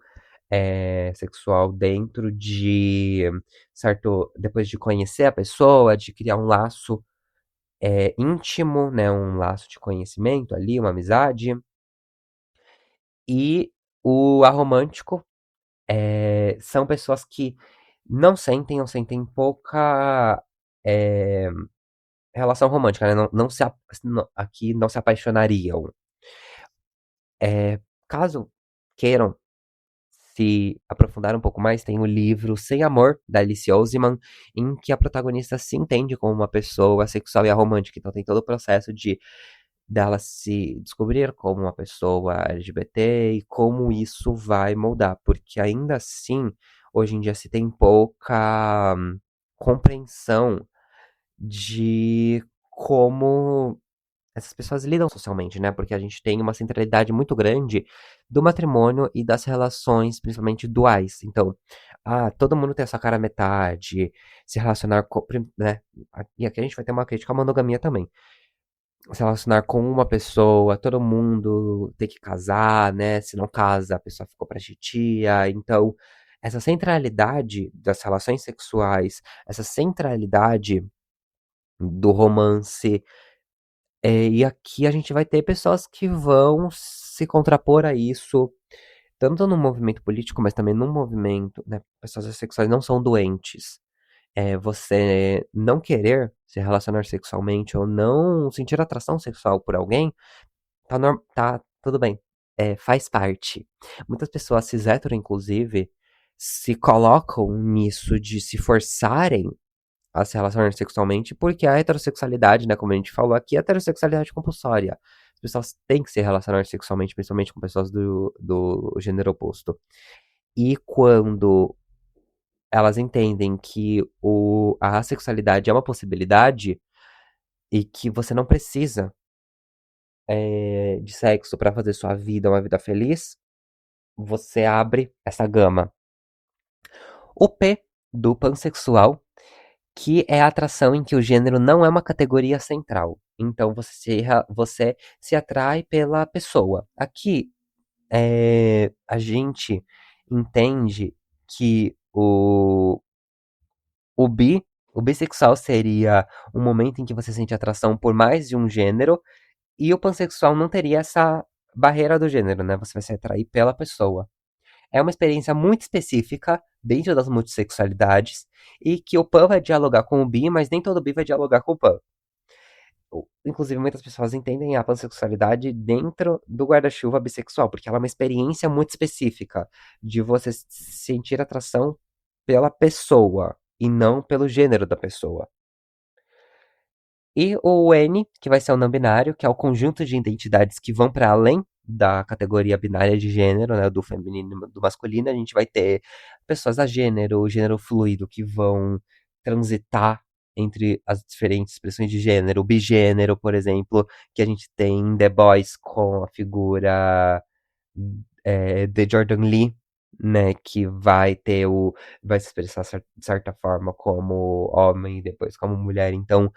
[SPEAKER 1] sexual dentro de certo, depois de conhecer a pessoa, de criar um laço íntimo, né, um laço de conhecimento ali, uma amizade. E o aromântico são pessoas que não sentem ou sentem pouca é, relação romântica, né? Aqui não se apaixonariam. Caso queiram se aprofundar um pouco mais, tem o livro Sem Amor, da Alice Oseman, em que a protagonista se entende como uma pessoa sexual e aromântica. Então tem todo o processo de dela se descobrir como uma pessoa LGBT e como isso vai moldar, porque ainda assim, hoje em dia se tem pouca compreensão de como essas pessoas lidam socialmente, né? Porque a gente tem uma centralidade muito grande do matrimônio e das relações, principalmente duais. Então, todo mundo tem a sua cara metade, se relacionar com, né? E aqui a gente vai ter uma crítica à monogamia também. Se relacionar com uma pessoa, todo mundo tem que casar, né? Se não casa, a pessoa ficou pra titia. Então, essa centralidade das relações sexuais, essa centralidade do romance, e aqui a gente vai ter pessoas que vão se contrapor a isso, tanto no movimento político, mas também no movimento, né? Pessoas assexuais não são doentes. Você não querer se relacionar sexualmente ou não sentir atração sexual por alguém, tá tudo bem. Faz parte. Muitas pessoas cis hétero, inclusive, se colocam nisso de se forçarem a se relacionar sexualmente, porque a heterossexualidade, né, como a gente falou aqui, é a heterossexualidade compulsória. As pessoas têm que se relacionar sexualmente, principalmente com pessoas do gênero oposto. E quando elas entendem que a assexualidade é uma possibilidade e que você não precisa de sexo para fazer sua vida uma vida feliz, você abre essa gama. O P do pansexual, que é a atração em que o gênero não é uma categoria central. Então você se atrai pela pessoa. Aqui a gente entende que o bi, o bissexual seria um momento em que você sente atração por mais de um gênero, e o pansexual não teria essa barreira do gênero, né? Você vai se atrair pela pessoa. É uma experiência muito específica dentro das multissexualidades e que o pan vai dialogar com o bi, mas nem todo bi vai dialogar com o pan. Inclusive, muitas pessoas entendem a pansexualidade dentro do guarda-chuva bissexual, porque ela é uma experiência muito específica de você sentir atração pela pessoa e não pelo gênero da pessoa. E o N, que vai ser o não binário, que é o conjunto de identidades que vão para além da categoria binária de gênero, né, do feminino e do masculino. A gente vai ter pessoas a gênero fluido, que vão transitar entre as diferentes expressões de gênero. O bigênero, por exemplo, que a gente tem em The Boys com a figura de Jordan Lee, né, que vai se expressar de certa forma como homem e depois como mulher. Então,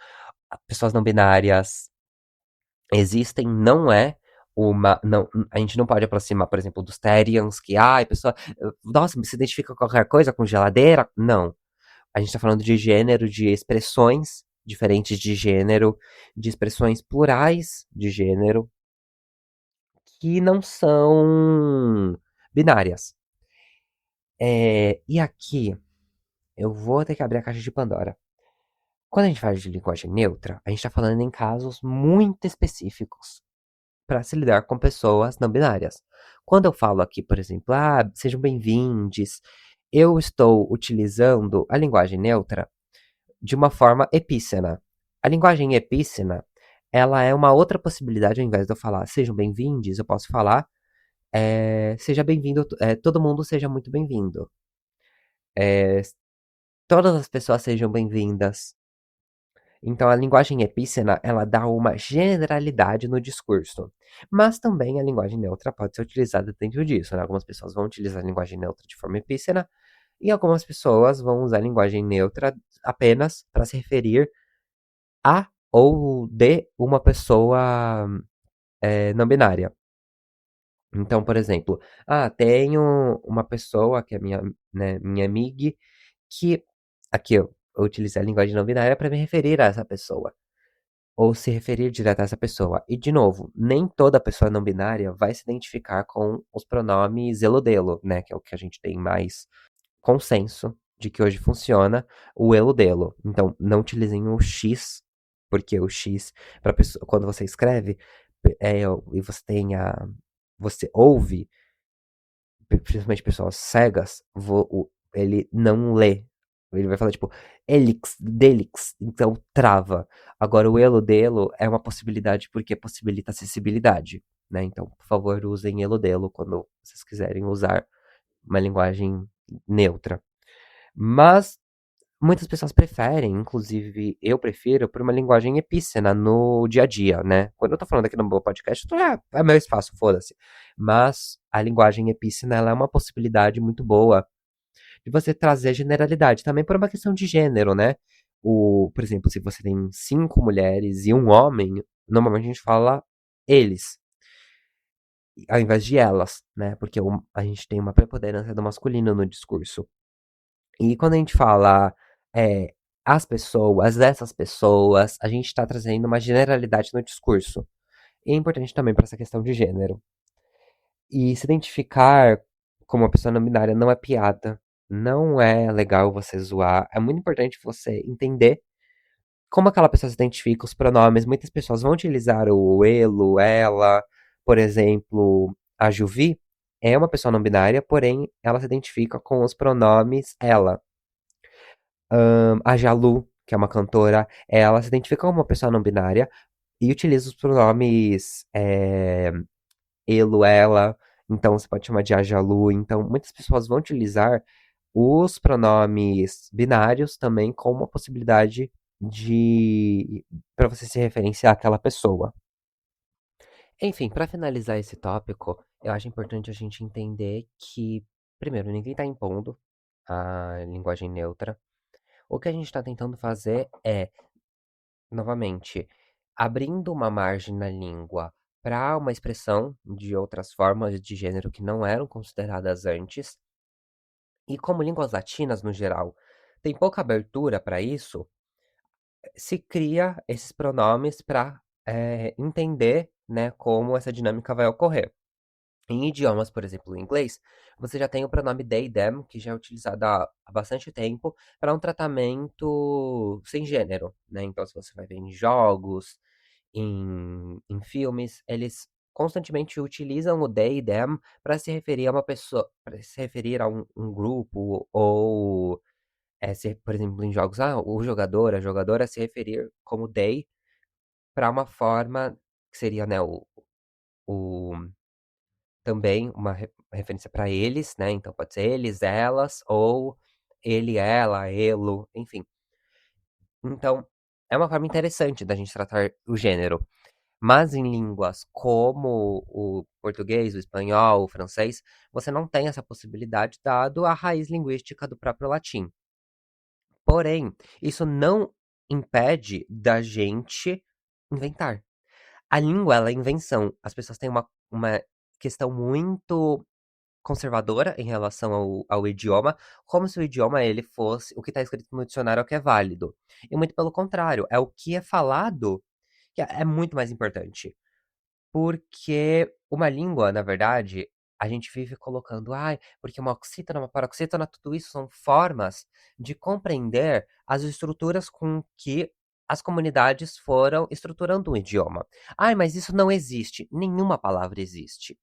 [SPEAKER 1] pessoas não binárias existem, não é uma. Não, a gente não pode aproximar, por exemplo, dos Therians, que, ai, pessoa. Nossa, se identifica com qualquer coisa com geladeira? Não. A gente tá falando de gênero, de expressões diferentes de gênero, de expressões plurais de gênero, que não são binárias. E aqui, eu vou ter que abrir a caixa de Pandora. Quando a gente fala de linguagem neutra, a gente tá falando em casos muito específicos para se lidar com pessoas não binárias. Quando eu falo aqui, por exemplo, sejam bem-vindos, eu estou utilizando a linguagem neutra de uma forma epícena. A linguagem epícena, ela é uma outra possibilidade, ao invés de eu falar sejam bem-vindos, eu posso falar seja bem-vindo, todo mundo seja muito bem-vindo. Todas as pessoas sejam bem-vindas. Então, a linguagem epícena, ela dá uma generalidade no discurso. Mas também a linguagem neutra pode ser utilizada dentro disso, né? Algumas pessoas vão utilizar a linguagem neutra de forma epícena e algumas pessoas vão usar a linguagem neutra apenas para se referir a ou de uma pessoa não binária. Então, por exemplo, tenho uma pessoa que é minha amiga, que aqui eu utilizei a linguagem não binária para me referir a essa pessoa. Ou se referir direto a essa pessoa. E, de novo, nem toda pessoa não binária vai se identificar com os pronomes ele delo, né? Que é o que a gente tem mais consenso de que hoje funciona, o ele delo. Então, não utilizem o X, porque o X, pra pessoa, quando você escreve, e você tem você ouve, principalmente pessoas cegas, ele não lê. Ele vai falar, tipo, elix, delix, então trava. Agora, o elodelo é uma possibilidade porque possibilita acessibilidade, né? Então, por favor, usem elodelo quando vocês quiserem usar uma linguagem neutra. Mas muitas pessoas preferem, inclusive eu prefiro, por uma linguagem epícena no dia a dia, né? Quando eu tô falando aqui no meu podcast, é meu espaço, foda-se. Mas a linguagem epícena, ela é uma possibilidade muito boa de você trazer generalidade, também por uma questão de gênero, né? Por exemplo, se você tem 5 mulheres e um homem, normalmente a gente fala eles, ao invés de elas, né? Porque a gente tem uma preponderância do masculino no discurso. E quando a gente fala é, as pessoas, essas pessoas, a gente está trazendo uma generalidade no discurso. E é importante também para essa questão de gênero. E se identificar como uma pessoa não binária não é piada. Não é legal você zoar. É muito importante você entender como aquela pessoa se identifica, os pronomes. Muitas pessoas vão utilizar o elo, ela. Por exemplo, a Juvi é uma pessoa não binária, porém ela se identifica com os pronomes ela. A Jalu, que é uma cantora, ela se identifica como uma pessoa não binária e utiliza os pronomes elo, ela. Então você pode chamar de Ajalu. Então muitas pessoas vão utilizar os pronomes binários também como uma possibilidade de para você se referenciar àquela pessoa. Enfim, para finalizar esse tópico, eu acho importante a gente entender que, primeiro, ninguém está impondo a linguagem neutra. O que a gente está tentando fazer é, novamente, abrindo uma margem na língua para uma expressão de outras formas de gênero que não eram consideradas antes. E como línguas latinas, no geral, tem pouca abertura para isso, se cria esses pronomes para entender, né, como essa dinâmica vai ocorrer. Em idiomas, por exemplo, o inglês, você já tem o pronome they, them, que já é utilizado há bastante tempo para um tratamento sem gênero, né? Então, se você vai ver em jogos, em filmes, eles constantemente utilizam o they e them para se referir a uma pessoa, para se referir a um grupo, ou, por exemplo, em jogos, o jogador, a jogadora se referir como they para uma forma que seria, né, o também uma referência para eles, né, então pode ser eles, elas, ou ele, ela, elo, enfim. Então, é uma forma interessante da gente tratar o gênero. Mas em línguas como o português, o espanhol, o francês, você não tem essa possibilidade dado a raiz linguística do próprio latim. Porém, isso não impede da gente inventar. A língua, ela é invenção. As pessoas têm uma questão muito conservadora em relação ao idioma, como se o idioma ele fosse o que está escrito no dicionário é o que é válido. E muito pelo contrário, é o que é falado que é muito mais importante. Porque uma língua, na verdade, a gente vive colocando, ai, porque uma oxítona, uma paroxítona, tudo isso são formas de compreender as estruturas com que as comunidades foram estruturando o idioma. Ai, mas isso não existe. Nenhuma palavra existe.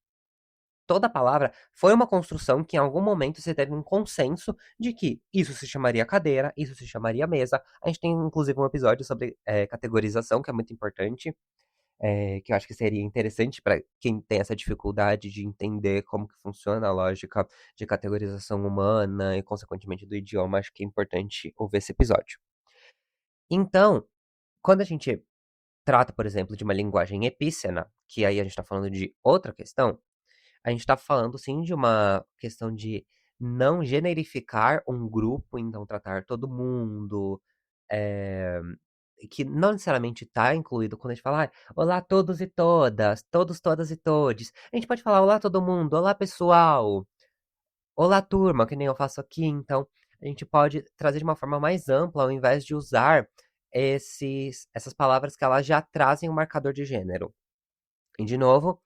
[SPEAKER 1] Toda palavra foi uma construção que em algum momento você teve um consenso de que isso se chamaria cadeira, isso se chamaria mesa. A gente tem inclusive um episódio sobre categorização, que é muito importante, que eu acho que seria interessante para quem tem essa dificuldade de entender como que funciona a lógica de categorização humana e, consequentemente, do idioma. Acho que é importante ouvir esse episódio. Então, quando a gente trata, por exemplo, de uma linguagem epícena, que aí a gente está falando de outra questão, a gente tá falando sim de uma questão de não generificar um grupo, então tratar todo mundo, eh, que não necessariamente tá incluído quando a gente fala: "Ai, olá todos e todas, todos, todas e todes". A gente pode falar: "Olá todo mundo, olá pessoal, olá turma", que nem eu faço aqui, então a gente pode trazer de uma forma mais ampla, ao invés de usar essas palavras que elas já trazem um marcador de gênero. E de novo,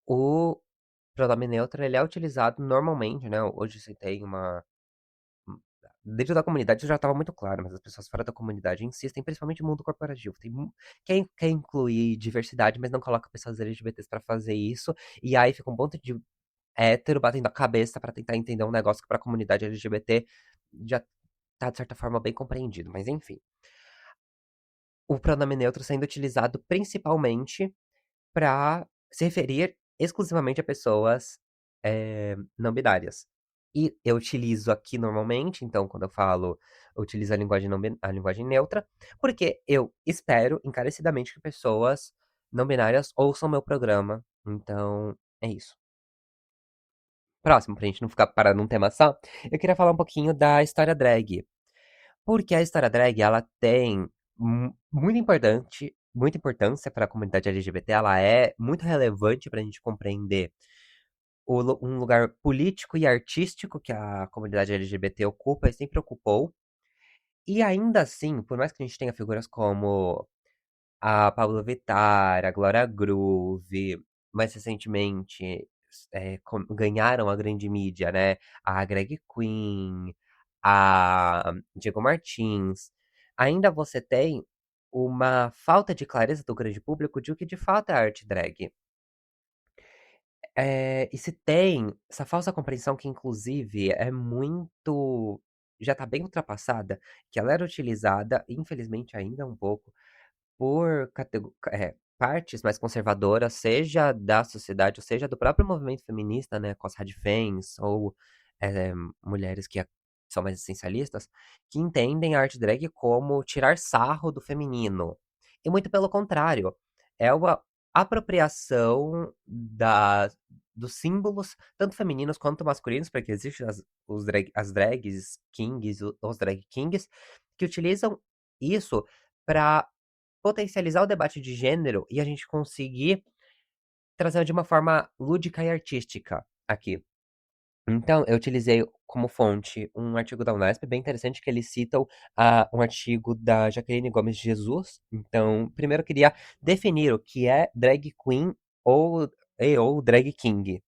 [SPEAKER 1] o pronome neutro, ele é utilizado normalmente, né, hoje você tem dentro da comunidade isso já estava muito claro, mas as pessoas fora da comunidade insistem, principalmente no mundo corporativo, quer incluir diversidade, mas não coloca pessoas LGBTs pra fazer isso, e aí fica um monte de hétero batendo a cabeça pra tentar entender um negócio que pra comunidade LGBT já tá, de certa forma, bem compreendido, mas enfim. O pronome neutro sendo utilizado principalmente para se referir exclusivamente a pessoas, não binárias. E eu utilizo aqui normalmente, então quando eu falo, eu utilizo a linguagem neutra, porque eu espero encarecidamente que pessoas não binárias ouçam meu programa. Então, é isso. Próximo, pra gente não ficar parado num tema só, eu queria falar um pouquinho da história drag. Porque a história drag, ela tem muita importância para a comunidade LGBT, ela é muito relevante para a gente compreender um lugar político e artístico que a comunidade LGBT ocupa e sempre ocupou. E ainda assim, por mais que a gente tenha figuras como a Pablo Vittar, a Glória Groove, mais recentemente ganharam a grande mídia, né? A Greg Queen, a Diego Martins. Ainda você tem uma falta de clareza do grande público de o que de fato é arte drag. E se tem essa falsa compreensão que, inclusive, é muito. Já tá bem ultrapassada, que ela era utilizada, infelizmente ainda um pouco, por partes mais conservadoras, seja da sociedade, ou seja do próprio movimento feminista, né, com as radfems, ou eh, mulheres que são mais essencialistas, que entendem a arte drag como tirar sarro do feminino. E muito pelo contrário. É apropriação dos símbolos, tanto femininos quanto masculinos, porque existem as drags kings, os drag kings, que utilizam isso para potencializar o debate de gênero e a gente conseguir trazer de uma forma lúdica e artística aqui. Então, eu utilizei como fonte um artigo da Unesp, bem interessante, que eles citam um artigo da Jaqueline Gomes de Jesus. Então, primeiro eu queria definir o que é drag queen ou drag king.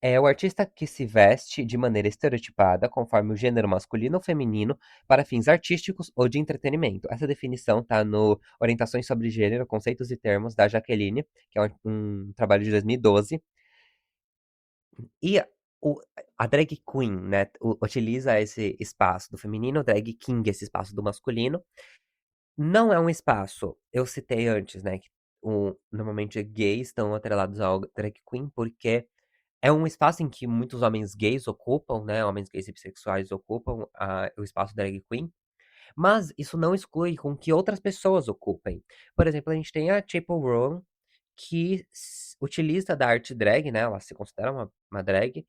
[SPEAKER 1] É o artista que se veste de maneira estereotipada, conforme o gênero masculino ou feminino, para fins artísticos ou de entretenimento. Essa definição está no Orientações sobre Gênero, Conceitos e Termos, da Jaqueline, que é um trabalho de 2012. E o a drag queen, né, utiliza esse espaço do feminino, drag king esse espaço do masculino. Não é um espaço, eu citei antes, né, que normalmente gays estão atrelados ao drag queen, porque é um espaço em que muitos homens gays ocupam, né, homens gays e bissexuais ocupam o espaço drag queen, mas isso não exclui com que outras pessoas ocupem. Por exemplo, a gente tem a Chappell Roan, que utiliza da arte drag, né, ela se considera uma drag,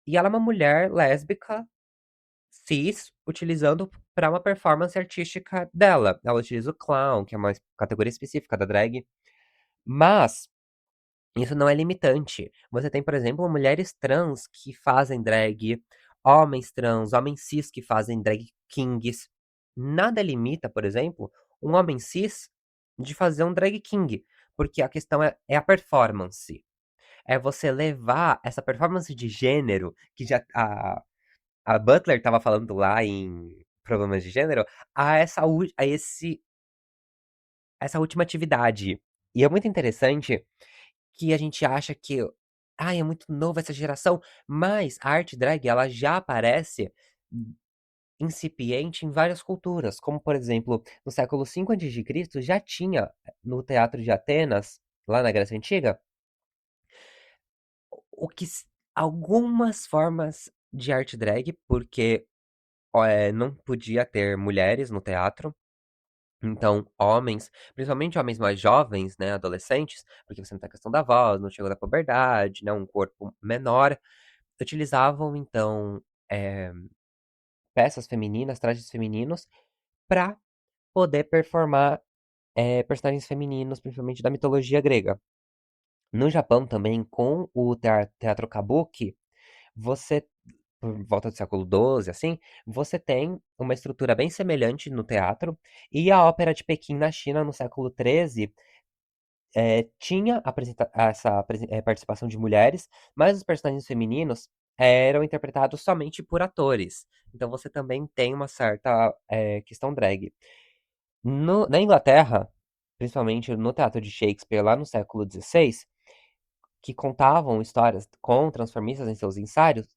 [SPEAKER 1] e ela é uma mulher lésbica, cis, utilizando para uma performance artística dela. Ela utiliza o clown, que é uma categoria específica da drag. Mas isso não é limitante. Você tem, por exemplo, mulheres trans que fazem drag, homens trans, homens cis que fazem drag kings. Nada limita, por exemplo, um homem cis de fazer um drag king. Porque a questão é a performance. É você levar essa performance de gênero que já a Butler estava falando lá em Problemas de Gênero, a essa última atividade. E é muito interessante que a gente acha que, ai, é muito novo essa geração, mas a arte drag, ela já aparece incipiente em várias culturas, como por exemplo, no século V a.C. já tinha no Teatro de Atenas, lá na Grécia Antiga, o que algumas formas de arte drag, porque não podia ter mulheres no teatro. Então, homens, principalmente homens mais jovens, né, adolescentes, porque você não tem a questão da voz, não chegou da puberdade, né, um corpo menor, utilizavam então eh, peças femininas, trajes femininos, para poder performar personagens femininos, principalmente da mitologia grega. No Japão também, com o teatro Kabuki, você por volta do século XII, assim, você tem uma estrutura bem semelhante no teatro, e a Ópera de Pequim na China, no século XIII, tinha essa participação de mulheres, mas os personagens femininos eram interpretados somente por atores. Então você também tem uma certa questão drag. Na Inglaterra, principalmente no teatro de Shakespeare, lá no século XVI, que contavam histórias com transformistas em seus ensaios,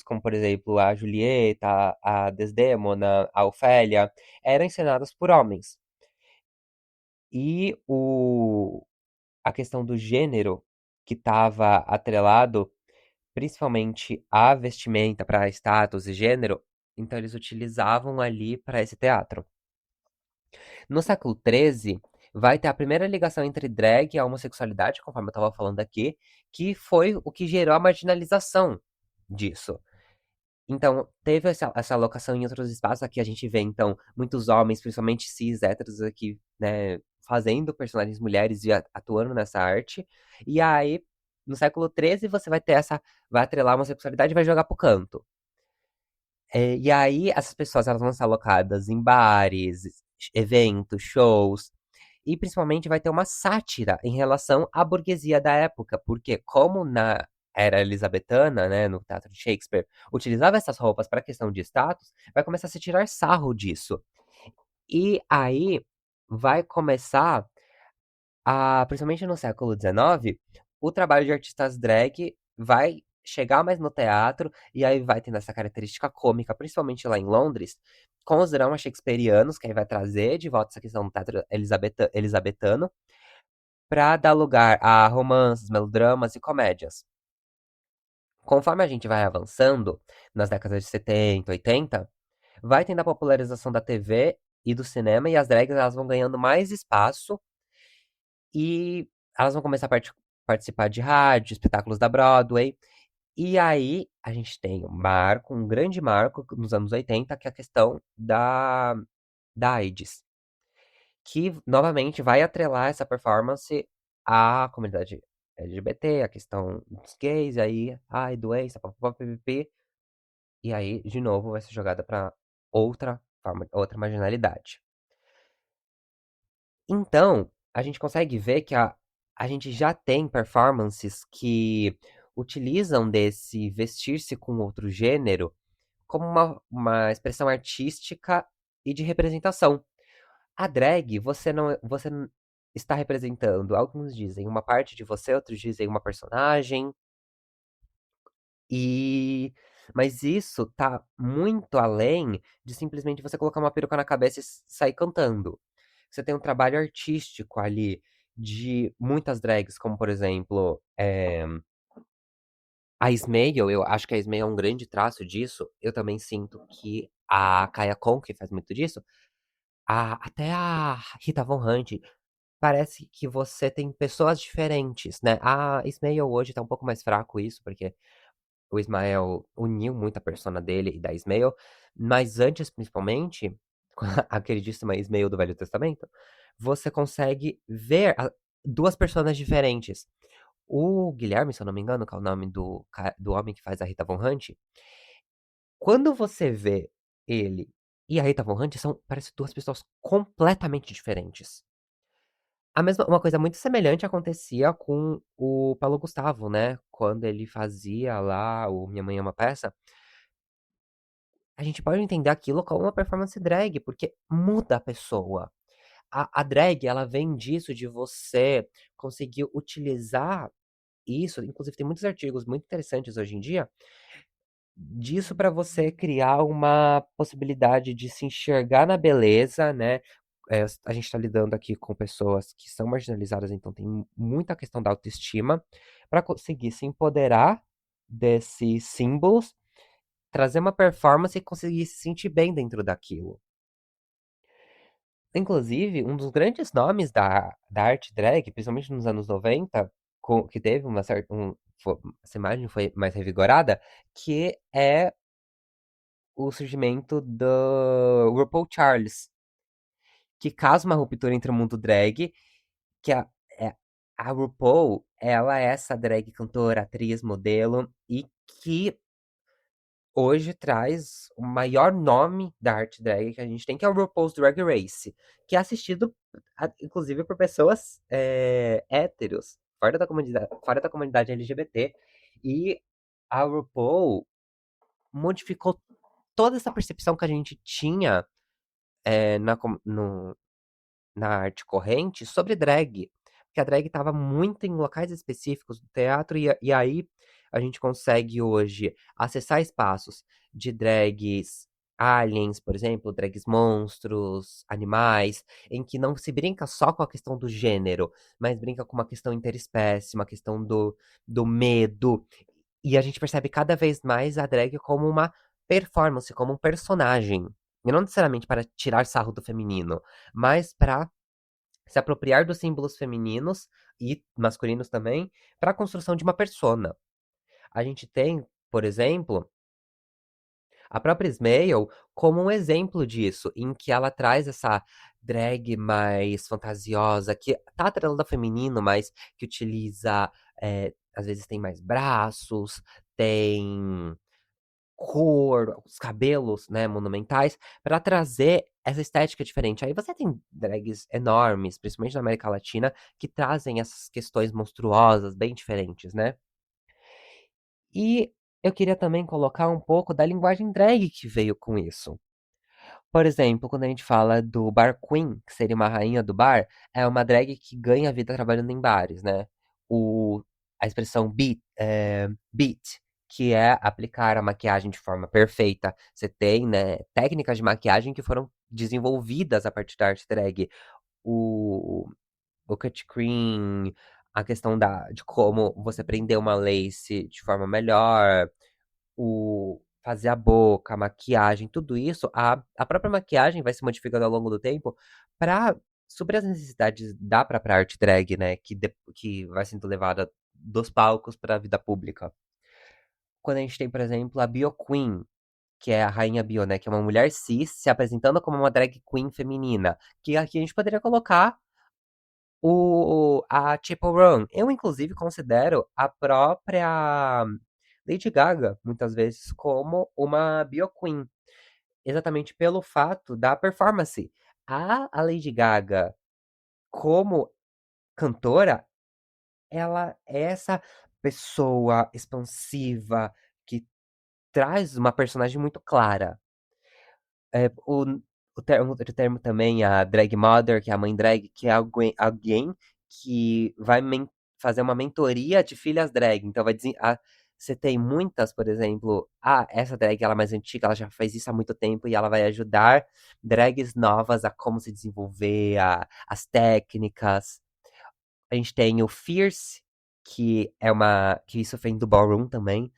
[SPEAKER 1] como por exemplo a Julieta, a Desdémona, a Ofélia, eram encenadas por homens. E a questão do gênero, que estava atrelado principalmente à vestimenta, para status e gênero, então eles utilizavam ali para esse teatro. No século XIII, vai ter a primeira ligação entre drag e a homossexualidade, conforme eu estava falando aqui, que foi o que gerou a marginalização disso. Então, teve essa alocação em outros espaços. Aqui a gente vê, então, muitos homens, principalmente cis, héteros aqui, né, fazendo personagens mulheres e atuando nessa arte. E aí, no século XIII, você vai atrelar a homossexualidade e vai jogar pro canto. E aí, essas pessoas, elas vão ser alocadas em bares, eventos, shows, e principalmente vai ter uma sátira em relação à burguesia da época, porque como na era elisabetana, né, no teatro de Shakespeare, utilizava essas roupas para questão de status, vai começar a se tirar sarro disso. E aí vai começar principalmente no século XIX, o trabalho de artistas drag vai chegar mais no teatro, e aí vai tendo essa característica cômica, principalmente lá em Londres, com os dramas shakespearianos, que aí vai trazer de volta essa questão do teatro elisabetano, para dar lugar a romances, melodramas e comédias. Conforme a gente vai avançando, nas décadas de 70, 80, vai tendo a popularização da TV e do cinema, e as drags elas vão ganhando mais espaço, e elas vão começar a participar de rádio, espetáculos da Broadway. E aí a gente tem um grande marco nos anos 80, que é a questão da AIDS, que novamente vai atrelar essa performance à comunidade LGBT, a questão dos gays, aí, ai, doença, papapá, ppp, e aí, de novo, vai ser jogada para outra forma, outra marginalidade. Então, a gente consegue ver que a gente já tem performances que utilizam desse vestir-se com outro gênero como uma expressão artística e de representação. A drag, você não está representando, alguns dizem uma parte de você, outros dizem uma personagem, e mas isso tá muito além de simplesmente você colocar uma peruca na cabeça e sair cantando. Você tem um trabalho artístico ali de muitas drags, como por exemplo, a Smael, eu acho que a Smael é um grande traço disso. Eu também sinto que a Kaya Conk faz muito disso. Até a Rita Von Hunt, parece que você tem pessoas diferentes, né? A Smael hoje tá um pouco mais fraco isso, porque o Ismael uniu muito a persona dele e da Smael, mas antes, principalmente, com a queridíssima Smael do Velho Testamento, você consegue ver duas personas diferentes. O Guilherme, se eu não me engano, que é o nome do homem que faz a Rita Von Hunt, quando você vê ele e a Rita Von Hunt, são, parece duas pessoas completamente diferentes. Uma coisa muito semelhante acontecia com o Paulo Gustavo, né? Quando ele fazia lá o Minha Mãe é uma Peça, a gente pode entender aquilo como uma performance drag, porque muda a pessoa. A drag, ela vem disso, de você conseguir utilizar isso. Inclusive, tem muitos artigos muito interessantes hoje em dia disso para você criar uma possibilidade de se enxergar na beleza, né? A gente está lidando aqui com pessoas que são marginalizadas, então tem muita questão da autoestima, para conseguir se empoderar desses símbolos, trazer uma performance e conseguir se sentir bem dentro daquilo. Inclusive, um dos grandes nomes da arte drag, principalmente nos anos 90, que teve uma certa. Essa imagem foi mais revigorada, que é o surgimento do RuPaul Charles, que causa uma ruptura entre o mundo drag, que é, a RuPaul, ela é essa drag cantora, atriz, modelo, e que hoje traz o maior nome da arte drag que a gente tem, que é o RuPaul's Drag Race, que é assistido, inclusive, por pessoas héteros, fora da comunidade LGBT, e a RuPaul modificou toda essa percepção que a gente tinha na arte corrente sobre drag. Porque a drag estava muito em locais específicos do teatro, e aí a gente consegue hoje acessar espaços de drags aliens, por exemplo, drags monstros, animais, em que não se brinca só com a questão do gênero, mas brinca com uma questão interespécie, uma questão do medo. E a gente percebe cada vez mais a drag como uma performance, como um personagem. E não necessariamente para tirar sarro do feminino, mas para se apropriar dos símbolos femininos e masculinos também, para a construção de uma persona. A gente tem, por exemplo, a própria Smael como um exemplo disso, em que ela traz essa drag mais fantasiosa, que tá atrelada ao feminino, mas que utiliza, às vezes tem mais braços, tem cor, os cabelos, né, monumentais, para trazer essa estética diferente. Aí você tem drags enormes, principalmente na América Latina, que trazem essas questões monstruosas, bem diferentes, né? E eu queria também colocar um pouco da linguagem drag que veio com isso. Por exemplo, quando a gente fala do bar queen, que seria uma rainha do bar, é uma drag que ganha vida trabalhando em bares, né? O, a expressão beat, que é aplicar a maquiagem de forma perfeita. Você tem, né, técnicas de maquiagem que foram desenvolvidas a partir da arte drag. O, o cut cream, a questão de como você prender uma lace de forma melhor, o fazer a boca, a maquiagem, tudo isso, a própria maquiagem vai se modificando ao longo do tempo para sobre as necessidades da própria arte drag, né, que vai sendo levada dos palcos para a vida pública. Quando a gente tem, por exemplo, a Bio Queen, que é a rainha Bio, né, que é uma mulher cis se apresentando como uma drag queen feminina, que aqui a gente poderia colocar a Triple Run. Eu, inclusive, considero a própria Lady Gaga, muitas vezes, como uma Bio Queen, exatamente pelo fato da performance. A Lady Gaga, como cantora, ela é essa pessoa expansiva que traz uma personagem muito clara. É, outro termo também, a drag mother, que é a mãe drag, que é alguém que vai fazer uma mentoria de filhas drag. Então vai dizer, você tem muitas, por exemplo, essa drag ela é mais antiga, ela já faz isso há muito tempo e ela vai ajudar drags novas a como se desenvolver, as técnicas. A gente tem o Fierce, que isso vem do ballroom também,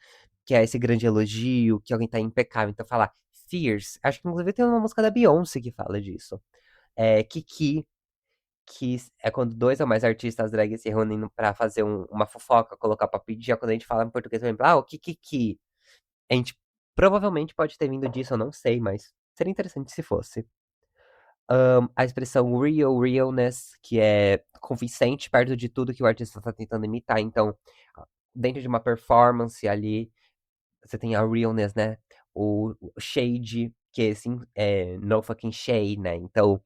[SPEAKER 1] que é esse grande elogio, que alguém tá impecável. Então falar Fierce, acho que inclusive tem uma música da Beyoncé que fala disso. É Kiki, que é quando dois ou mais artistas drag se reúnem pra fazer uma fofoca, colocar pra pedir. Já quando a gente fala em português, por exemplo, o Kikiki. A gente provavelmente pode ter vindo disso, eu não sei, mas seria interessante se fosse. A expressão realness, que é convincente perto de tudo que o artista está tentando imitar. Então, dentro de uma performance ali, você tem a realness, né? O shade, que é assim, no fucking shade, né? Então,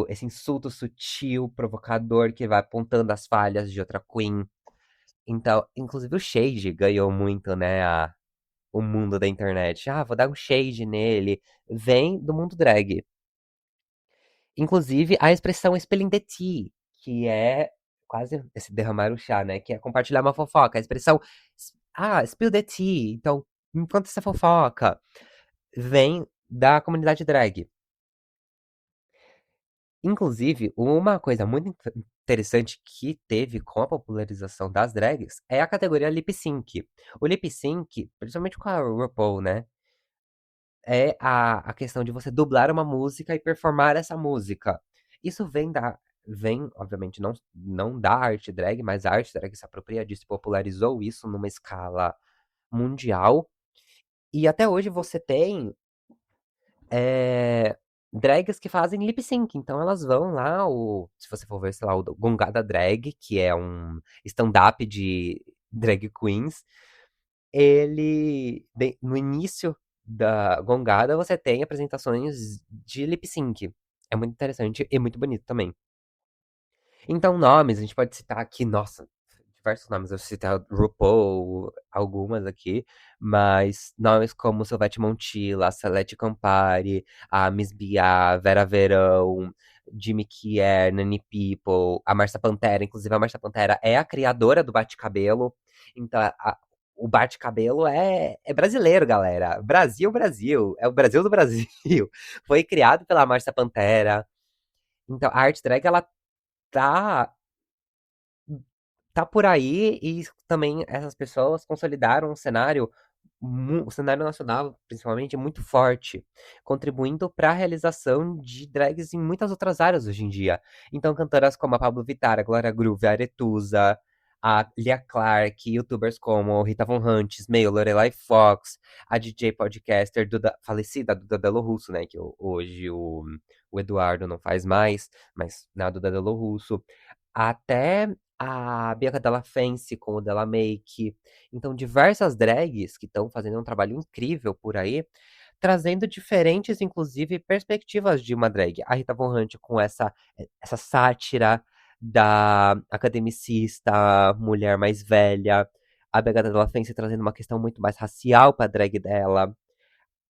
[SPEAKER 1] esse insulto sutil, provocador, que vai apontando as falhas de outra queen. Então, inclusive o shade ganhou muito, né? O mundo da internet. Vou dar um shade nele. Vem do mundo drag. Inclusive, a expressão spilling the tea, que é quase esse derramar o chá, né? Que é compartilhar uma fofoca. A expressão, spill the tea. Então, me conta essa fofoca. Vem da comunidade drag. Inclusive, uma coisa muito interessante que teve com a popularização das drags é a categoria lip sync. O lip sync, principalmente com a RuPaul, né? É a questão de você dublar uma música e performar essa música. Isso vem, obviamente, não da arte drag, mas a arte drag se apropria disso, popularizou isso numa escala mundial. E até hoje você tem é, drags que fazem lip sync. Então elas vão lá, se você for ver, sei lá, o Gongada Drag, que é um stand-up de drag queens, no início da Gongada, você tem apresentações de lip sync. É muito interessante e muito bonito também. Então, nomes, a gente pode citar aqui, nossa, diversos nomes. Eu citei a RuPaul, algumas aqui, mas nomes como Silvete Montilla, a Salete Campari, a Miss Bia, Vera Verão, Jimmy Kier, Nani People, a Marcia Pantera. Inclusive, a Marcia Pantera é a criadora do Bate-Cabelo. Então, o Bate-Cabelo é brasileiro, galera. Brasil, Brasil. É o Brasil do Brasil. Foi criado pela Marcia Pantera. Então, a arte drag, ela tá tá por aí e também essas pessoas consolidaram um cenário nacional, principalmente, muito forte, contribuindo para a realização de drags em muitas outras áreas hoje em dia. Então, cantoras como a Pablo Vittar, a Glória Groove, a Aretusa, a Lia Clark, youtubers como Rita Von Hunt, Smale, Lorelai Fox, a DJ podcaster falecida Duda Delo Russo, né, que hoje o Eduardo não faz mais, mas na Duda Delo Russo, até a Bianca Della Fence com o Della Make. Então, diversas drags que estão fazendo um trabalho incrível por aí, trazendo diferentes, inclusive, perspectivas de uma drag. A Rita Von Hunt com essa sátira da academicista, mulher mais velha. A Bianca Della Fence trazendo uma questão muito mais racial para a drag dela.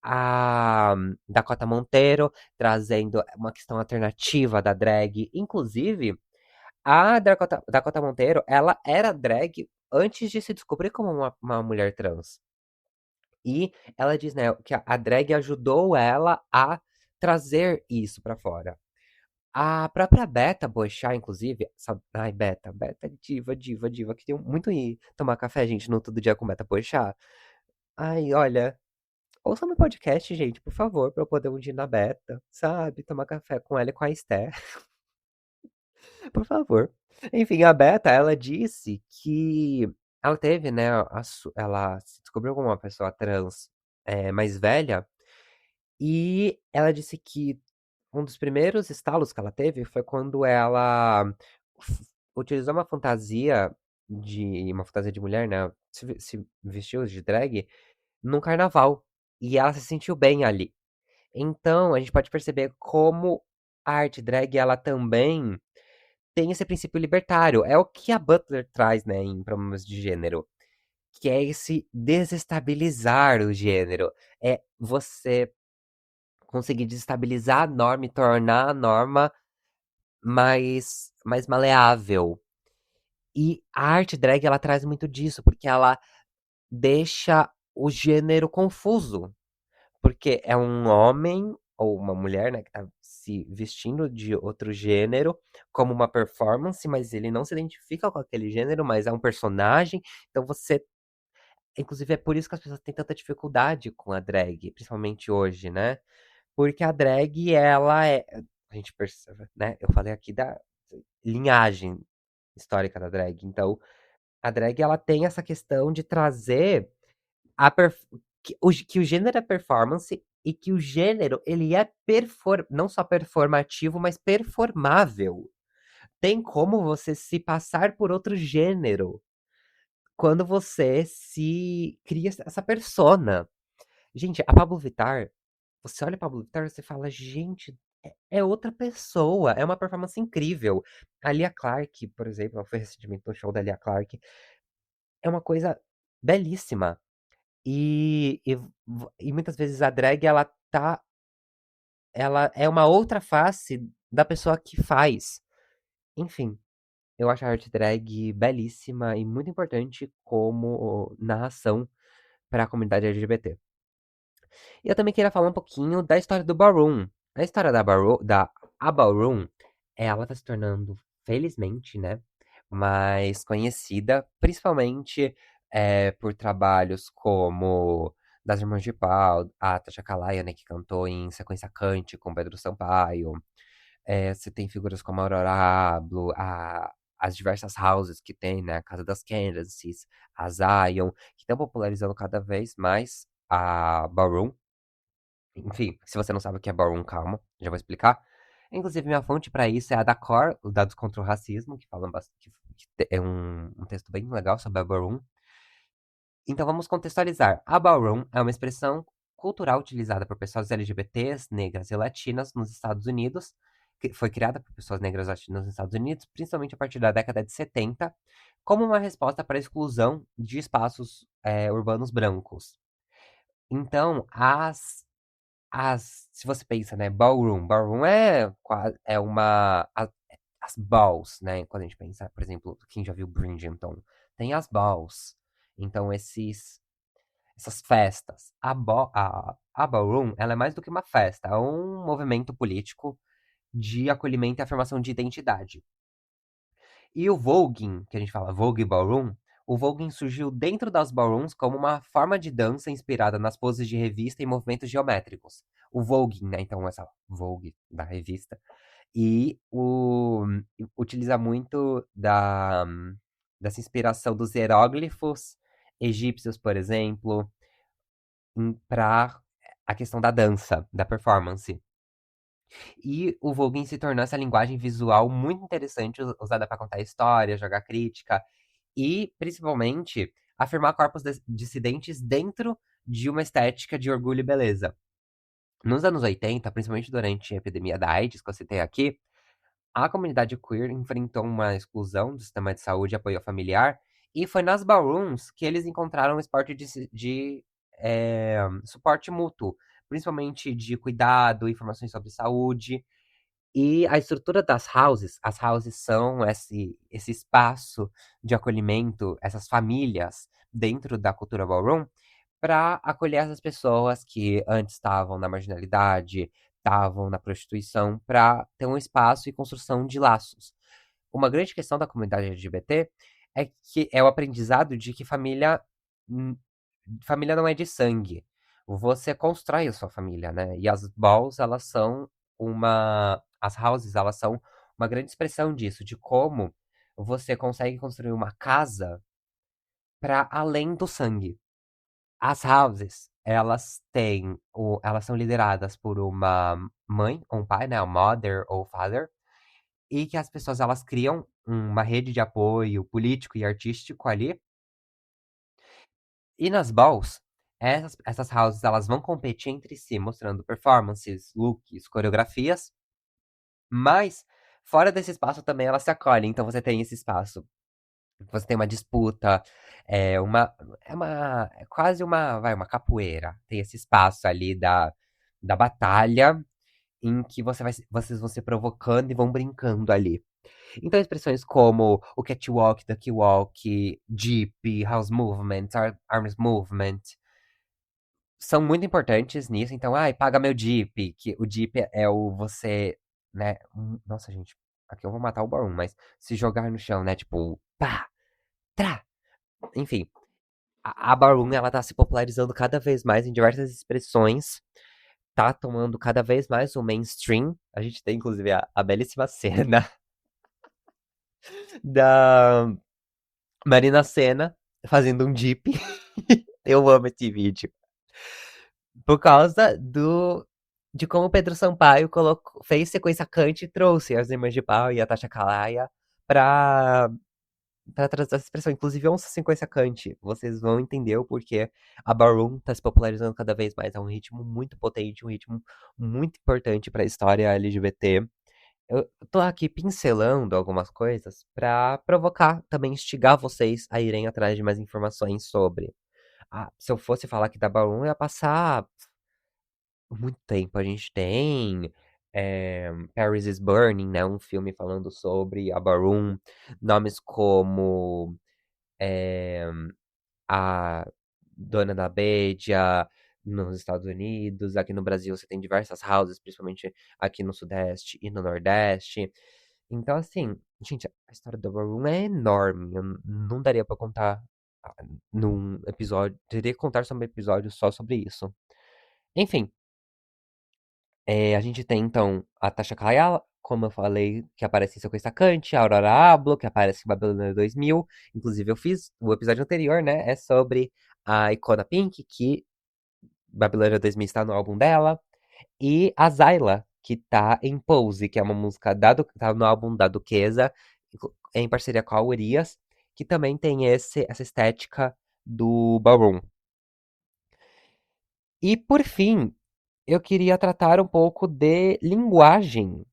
[SPEAKER 1] A Dakota Monteiro trazendo uma questão alternativa da drag. Inclusive, a Dakota Monteiro, ela era drag antes de se descobrir como uma mulher trans. E ela diz, né, que a drag ajudou ela a trazer isso pra fora. A própria Beta Boixá, inclusive, sabe? Ai, Beta é diva, diva, diva. Queria muito ir tomar café, gente, no Todo Dia com Beta Boixá. Ai, olha, ouça meu podcast, gente, por favor, pra eu poder um dia ir na Beta, sabe? Tomar café com ela e com a Esté. Por favor. Enfim, a Beta, ela disse que ela teve, né, ela se descobriu como uma pessoa trans mais velha, e ela disse que um dos primeiros estalos que ela teve foi quando ela utilizou uma fantasia de mulher, né? Se vestiu de drag num carnaval. E ela se sentiu bem ali. Então, a gente pode perceber como a arte drag, ela também tem esse princípio libertário. É o que a Butler traz, né, em Problemas de Gênero. Que é esse desestabilizar o gênero. É você conseguir desestabilizar a norma e tornar a norma mais maleável. E a arte drag, ela traz muito disso, porque ela deixa o gênero confuso. Porque é um homem ou uma mulher, né, que tá se vestindo de outro gênero como uma performance, mas ele não se identifica com aquele gênero, mas é um personagem. Então você. Inclusive, é por isso que as pessoas têm tanta dificuldade com a drag, principalmente hoje, né? Porque a drag, ela é. A gente percebe, né? Eu falei aqui da linhagem histórica da drag. Então, a drag, ela tem essa questão de trazer a que o gênero é performance e que o gênero, ele é não só performativo, mas performável. Tem como você se passar por outro gênero quando você se cria essa persona. Gente, a Pablo Vittar, você olha a Pablo Vittar e você fala, gente, é outra pessoa, é uma performance incrível. A Lia Clark, por exemplo, ela foi recentemente no show da Lia Clark, é uma coisa belíssima. E muitas vezes a drag, ela é uma outra face da pessoa que faz. Enfim, eu acho a arte drag belíssima e muito importante como narração para a comunidade LGBT. E eu também queria falar um pouquinho da história do Ballroom. A história da A Ballroom, ela tá se tornando, felizmente, né, mais conhecida, principalmente por trabalhos como das Irmãs de Pau, a Tasha Kalaia, né, que cantou em Sequência Cante com Pedro Sampaio. Você tem figuras como a Aurora Abloh, as diversas houses que tem, né, a Casa das Candaces, a Zion, que estão popularizando cada vez mais a Ballroom. Enfim, se você não sabe o que é Ballroom, calma, já vou explicar. Inclusive, minha fonte para isso é a da CORE, o Dados contra o Racismo, que fala que é um texto bem legal sobre a Ballroom. Então vamos contextualizar. A Ballroom é uma expressão cultural utilizada por pessoas LGBTs, negras e latinas nos Estados Unidos, que foi criada por pessoas negras e latinas nos Estados Unidos, principalmente a partir da década de 70, como uma resposta para a exclusão de espaços urbanos brancos. Então, se você pensa, né, ballroom é, é as balls, né, quando a gente pensa, por exemplo, quem já viu Bridgerton, tem as balls, então essas festas, a ballroom, ela é mais do que uma festa, é um movimento político de acolhimento e afirmação de identidade. E o voguing, que a gente fala Vogue Ballroom, o voguing surgiu dentro das ballrooms como uma forma de dança inspirada nas poses de revista e movimentos geométricos. O voguing, né? Então, essa Vogue da revista. E utiliza muito dessa inspiração dos hieróglifos egípcios, por exemplo, para a questão da dança, da performance. E o Voguing se tornou essa linguagem visual muito interessante, usada para contar história, jogar crítica e, principalmente, afirmar corpos dissidentes dentro de uma estética de orgulho e beleza. Nos anos 80, principalmente durante a epidemia da AIDS, que eu citei aqui, a comunidade queer enfrentou uma exclusão do sistema de saúde e apoio familiar, e foi nas ballrooms que eles encontraram um esporte suporte mútuo, principalmente de cuidado, informações sobre saúde. E a estrutura das houses, as houses são esse espaço de acolhimento, essas famílias dentro da cultura ballroom, para acolher essas pessoas que antes estavam na marginalidade, estavam na prostituição, para ter um espaço e construção de laços. Uma grande questão da comunidade LGBT é que é o aprendizado de que hum, família não é de sangue. Você constrói a sua família, né? E as balls, elas são as houses, elas são uma grande expressão disso, de como você consegue construir uma casa para além do sangue. As houses, elas são lideradas por uma mãe ou um pai, né, a mother ou father, e que as pessoas elas criam uma rede de apoio político e artístico ali. E nas balls, essas houses elas vão competir entre si, mostrando performances, looks, coreografias, mas fora desse espaço também elas se acolhem, então você tem esse espaço. Você tem uma disputa, é quase uma capoeira. Tem esse espaço ali da batalha em que vocês vão se provocando e vão brincando ali. Então, expressões como o catwalk, ducky walk, jeep, house movement, arms movement, são muito importantes nisso. Então, ai, paga meu jeep, que o jeep é o você, né? Nossa, gente, aqui eu vou matar o Barum, mas se jogar no chão, né? Tipo, pá, trá. Enfim, a Ballroom, ela tá se popularizando cada vez mais em diversas expressões, tá tomando cada vez mais o mainstream. A gente tem, inclusive, a belíssima cena da Marina Sena fazendo um Jeep. Eu amo esse vídeo. Por causa de como o Pedro Sampaio fez sequência Kant e trouxe as Irmãs de Pau e a Tasha Kalaia pra trazer essa expressão. Inclusive, ouça sequência Kant. Vocês vão entender o porquê a Ballroom tá se popularizando cada vez mais. É um ritmo muito potente, um ritmo muito importante para a história LGBT. Eu tô aqui pincelando algumas coisas pra provocar, também instigar vocês a irem atrás de mais informações sobre. Ah, se eu fosse falar aqui da Ballroom, eu ia passar muito tempo. A gente tem Paris is Burning, né? Um filme falando sobre a Ballroom. Nomes como eh, a Dona da Bédia nos Estados Unidos. Aqui no Brasil você tem diversas houses, principalmente aqui no Sudeste e no Nordeste. Então, assim, gente, a história do Ballroom é enorme. Não daria pra contar ah, num episódio. Teria que contar sobre um episódio só sobre isso. Enfim, a gente tem então a Tasha Kayala, como eu falei, que aparece em Sequência Kant, a Aurora Abloh, que aparece em Babilônia 2000. Inclusive, eu fiz o episódio anterior, né? É sobre a Icona Pink, que Babilônia 2000 está no álbum dela. E a Zyla, que tá em Pose, que é uma música tá no álbum da Duquesa, em parceria com a Urias, que também tem essa estética do ballroom. E por fim, eu queria tratar um pouco de linguagem.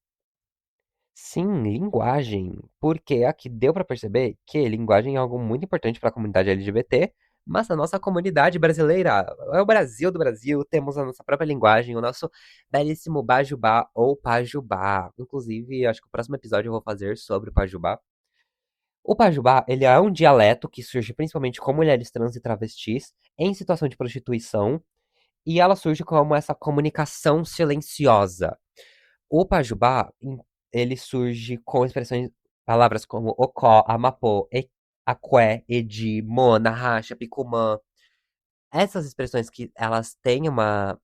[SPEAKER 1] Sim, linguagem, porque aqui deu pra perceber que linguagem é algo muito importante para a comunidade LGBT, mas a nossa comunidade brasileira é o Brasil do Brasil, temos a nossa própria linguagem, o nosso belíssimo Bajubá ou Pajubá. Inclusive, acho que o próximo episódio eu vou fazer sobre o Pajubá. O Pajubá, ele é um dialeto que surge principalmente com mulheres trans e travestis em situação de prostituição, e ela surge como essa comunicação silenciosa. O Pajubá, ele surge com expressões, palavras como Ocó, Amapô, Aqué, Edi, Mona, Racha, Picumã. Essas expressões que elas têm uma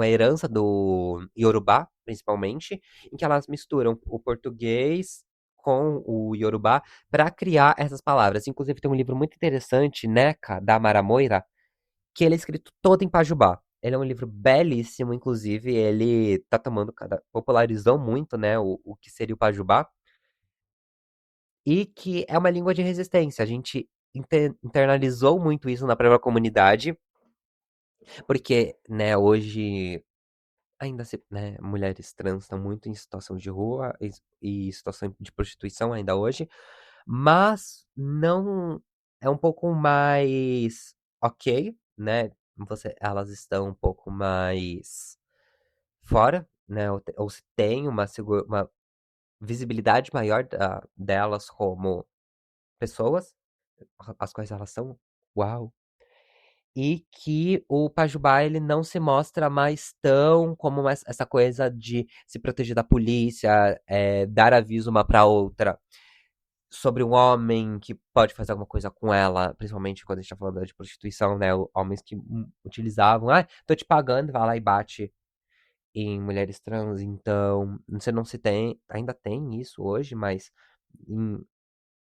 [SPEAKER 1] herança do Yorubá, principalmente, em que elas misturam o português com o Yorubá para criar essas palavras. Inclusive, tem um livro muito interessante, Neca, da Amara Moira, que ele é escrito todo em Pajubá. Ele é um livro belíssimo, inclusive, ele tá popularizou muito, né, o que seria o Pajubá, e que é uma língua de resistência. A gente internalizou muito isso na própria comunidade, porque, né, hoje ainda né, mulheres trans estão muito em situação de rua e situação de prostituição ainda hoje, mas não é um pouco mais ok, né? Elas estão um pouco mais fora, né? Ou se tem uma visibilidade maior delas como pessoas, as quais elas são. Uau! E que o Pajubá, ele não se mostra mais tão como essa coisa de se proteger da polícia, dar aviso uma pra outra sobre um homem que pode fazer alguma coisa com ela, principalmente quando a gente tá falando de prostituição, né? Homens que utilizavam, ah, tô te pagando, vai lá e bate. em mulheres trans, então você não se tem, ainda tem isso hoje, mas em,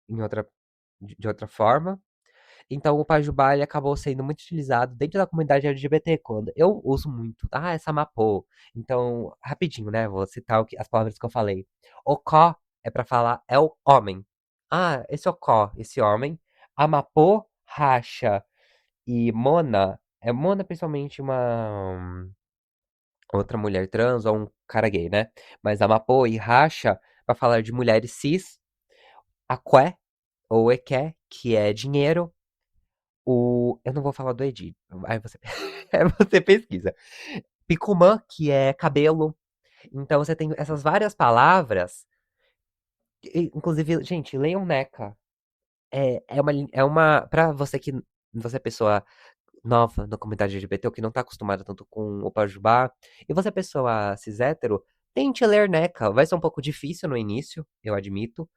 [SPEAKER 1] em outra, de outra forma. Então o Pajubá ele acabou sendo muito utilizado dentro da comunidade LGBT quando eu uso muito, essa mapô. Então, rapidinho, né? Vou citar as palavras que eu falei. Ocó é pra falar é o homem. Esse ocó, esse homem. Amapô, racha e Mona, Mona é principalmente uma outra mulher trans ou um cara gay, né? Mas Amapô e racha pra falar de mulheres cis, aqué ou equé, que é dinheiro. Eu não vou falar do Edi. Aí você, aí você pesquisa. Picumã, que é cabelo. Então você tem essas várias palavras. Inclusive, gente, leiam Neca. Pra você que. Você é pessoa nova na comunidade LGBT, ou que não tá acostumada tanto com o Pajubá, e você é pessoa cis hétero, tente ler Neca. Vai ser um pouco difícil no início, eu admito.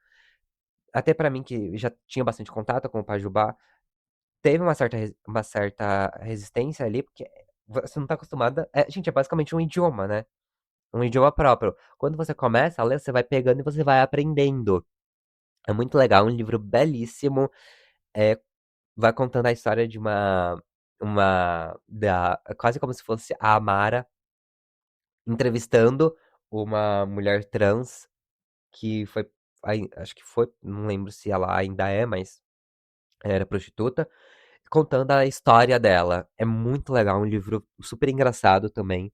[SPEAKER 1] Até pra mim, que já tinha bastante contato com o Pajubá, teve uma certa resistência ali, porque você não tá acostumada. Gente, é basicamente um idioma, né? Um idioma próprio. Quando você começa a ler, você vai pegando e você vai aprendendo. É muito legal, um livro belíssimo. É, vai contando a história de quase como se fosse a Amara entrevistando uma mulher trans que foi, acho que foi, não lembro se ela ainda é, mas era prostituta, contando a história dela. É muito legal, um livro super engraçado também.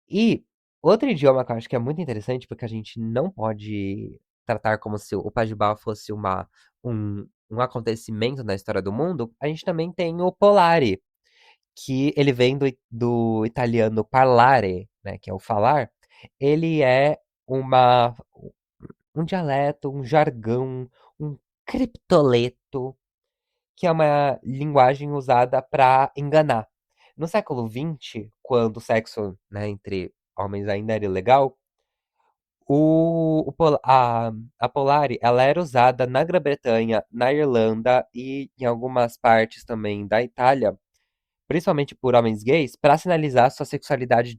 [SPEAKER 1] E outro idioma que eu acho que é muito interessante, porque a gente não pode tratar como se o Pajubá fosse um acontecimento na história do mundo, a gente também tem o Polari, que ele vem do italiano parlare, né, que é o falar. Ele é uma, um dialeto, um jargão, um criptoleto que é uma linguagem usada para enganar. No século XX, quando o sexo, né, entre homens ainda era ilegal, a Polari ela era usada na Grã-Bretanha, na Irlanda e em algumas partes também da Itália, principalmente por homens gays, para sinalizar sua sexualidade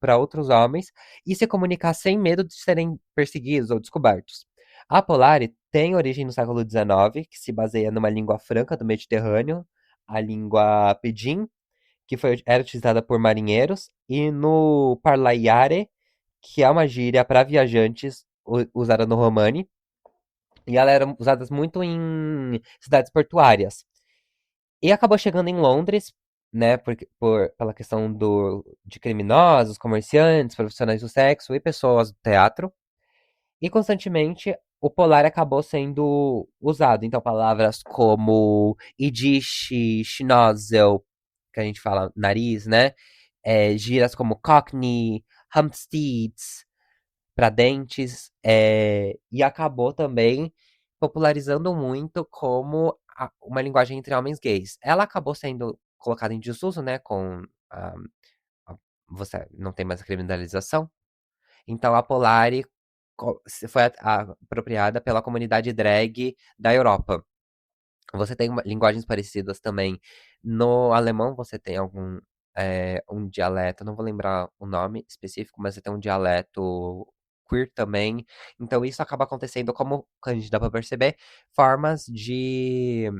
[SPEAKER 1] para outros homens e se comunicar sem medo de serem perseguidos ou descobertos. A Polari tem origem no século XIX, que se baseia numa língua franca do Mediterrâneo, a língua Pidgin, que era utilizada por marinheiros, e no Parlaiare, que é uma gíria para viajantes usada no Romani, e ela era usada muito em cidades portuárias. E acabou chegando em Londres, né, pela questão de criminosos, comerciantes, profissionais do sexo e pessoas do teatro. E constantemente o polar acabou sendo usado. Então, palavras como Yiddish, Schnauzel, que a gente fala nariz, né? Gírias como Cockney, Hampsteads, para dentes, e acabou também popularizando muito como uma linguagem entre homens gays. Ela acabou sendo colocada em desuso, né, com você não tem mais a criminalização. Então a Polari foi apropriada pela comunidade drag da Europa. Você tem linguagens parecidas também. No alemão você tem um dialeto, não vou lembrar o nome específico, mas você tem um dialeto queer também. Então isso acaba acontecendo como a gente dá pra perceber, formas de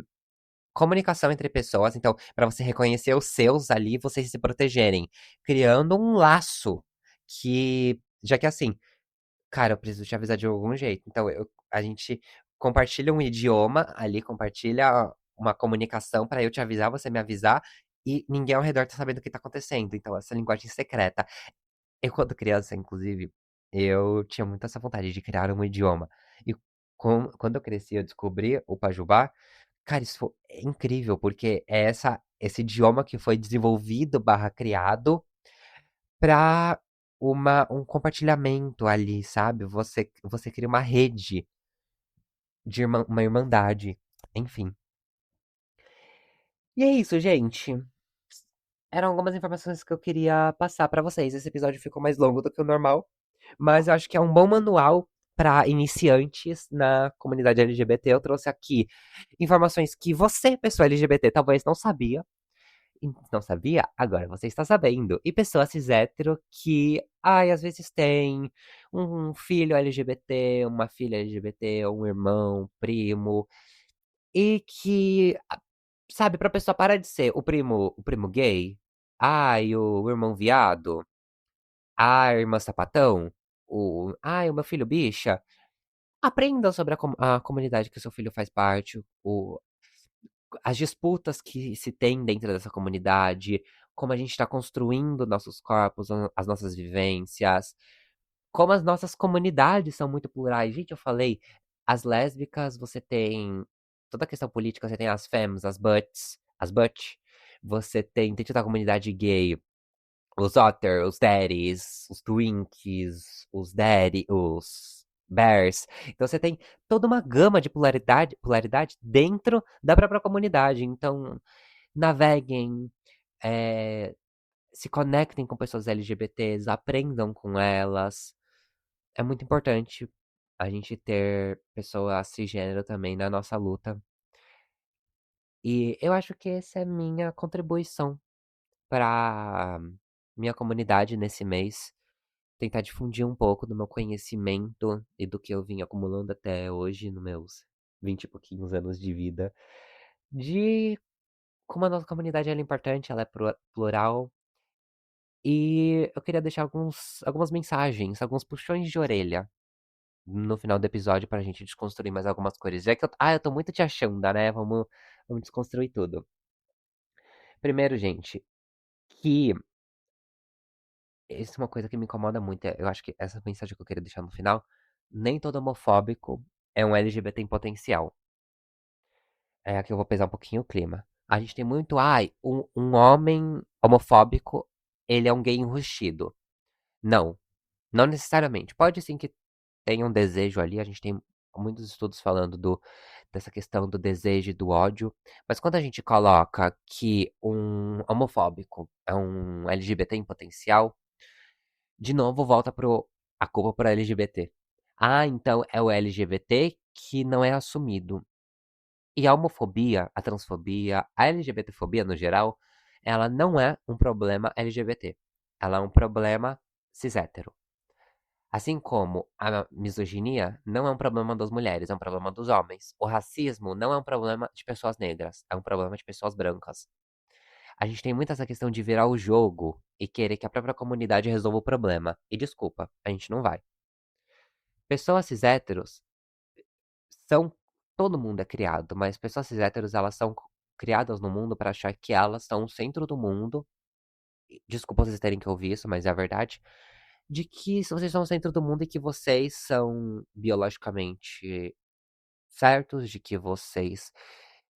[SPEAKER 1] comunicação entre pessoas. Então, para você reconhecer os seus ali, vocês se protegerem, criando um laço já que assim, cara, eu preciso te avisar de algum jeito. Então, a gente compartilha um idioma ali, compartilha uma comunicação pra eu te avisar, você me avisar, e ninguém ao redor tá sabendo o que tá acontecendo. Então, essa linguagem secreta. Eu, quando criança, inclusive, eu tinha muito essa vontade de criar um idioma. E quando eu cresci, eu descobri o Pajubá. Cara, é incrível, porque é esse idioma que foi desenvolvido barra criado pra um compartilhamento ali, sabe? Você cria uma rede uma irmandade, enfim. E é isso, gente. Eram algumas informações que eu queria passar pra vocês. Esse episódio ficou mais longo do que o normal, mas eu acho que é um bom manual para iniciantes na comunidade LGBT. Eu trouxe aqui informações que você, pessoa LGBT, talvez não sabia. E não sabia? Agora você está sabendo. E pessoas cis hétero que, ai, às vezes tem um filho LGBT, uma filha LGBT, ou um irmão, primo, e que, sabe, pra pessoa parar de ser o primo gay, ai, o irmão viado, ai, a irmã sapatão, ai, o meu filho bicha. Aprendam sobre a comunidade que o seu filho faz parte, as disputas que se tem dentro dessa comunidade, como a gente está construindo nossos corpos, as nossas vivências, como as nossas comunidades são muito plurais. Gente, eu falei, as lésbicas, você tem toda a questão política, você tem as femmes, as butch, você tem toda a comunidade gay, os otter, os daddies, os twinkies, os bears. Então você tem toda uma gama de polaridade dentro da própria comunidade. Então, naveguem, eh, se conectem com pessoas LGBTs, aprendam com elas. É muito importante a gente ter pessoas cisgênero também na nossa luta. E eu acho que essa é minha contribuição para minha comunidade nesse mês. Tentar difundir um pouco do meu conhecimento e do que eu vim acumulando até hoje, nos meus 20 e pouquinhos anos de vida, de como a nossa comunidade ela é importante, ela é plural. E eu queria deixar algumas mensagens, alguns puxões de orelha no final do episódio pra gente desconstruir mais algumas coisas. Já que eu tô muito te achando, né? Vamos desconstruir tudo. Primeiro, gente, que isso é uma coisa que me incomoda muito. Eu acho que essa mensagem que eu queria deixar no final, nem todo homofóbico é um LGBT em potencial. É aqui eu vou pesar um pouquinho o clima. A gente tem muito, ai, um homem homofóbico, ele é um gay enrustido. Não, não necessariamente. Pode sim que tenha um desejo ali, a gente tem muitos estudos falando dessa questão do desejo e do ódio, mas quando a gente coloca que um homofóbico é um LGBT em potencial, de novo volta a culpa pro LGBT. Ah, então é o LGBT que não é assumido. E a homofobia, a transfobia, a LGBTfobia no geral, ela não é um problema LGBT. Ela é um problema cis-hétero. Assim como a misoginia não é um problema das mulheres, é um problema dos homens. O racismo não é um problema de pessoas negras, é um problema de pessoas brancas. A gente tem muito essa questão de virar o jogo e querer que a própria comunidade resolva o problema. E desculpa, a gente não vai. Pessoas cis-héteros são. Todo mundo é criado, mas pessoas cis-héteros, elas são criadas no mundo para achar que elas são o centro do mundo. Desculpa vocês terem que ouvir isso, mas é a verdade. De que vocês são o centro do mundo e que vocês são biologicamente certos, de que vocês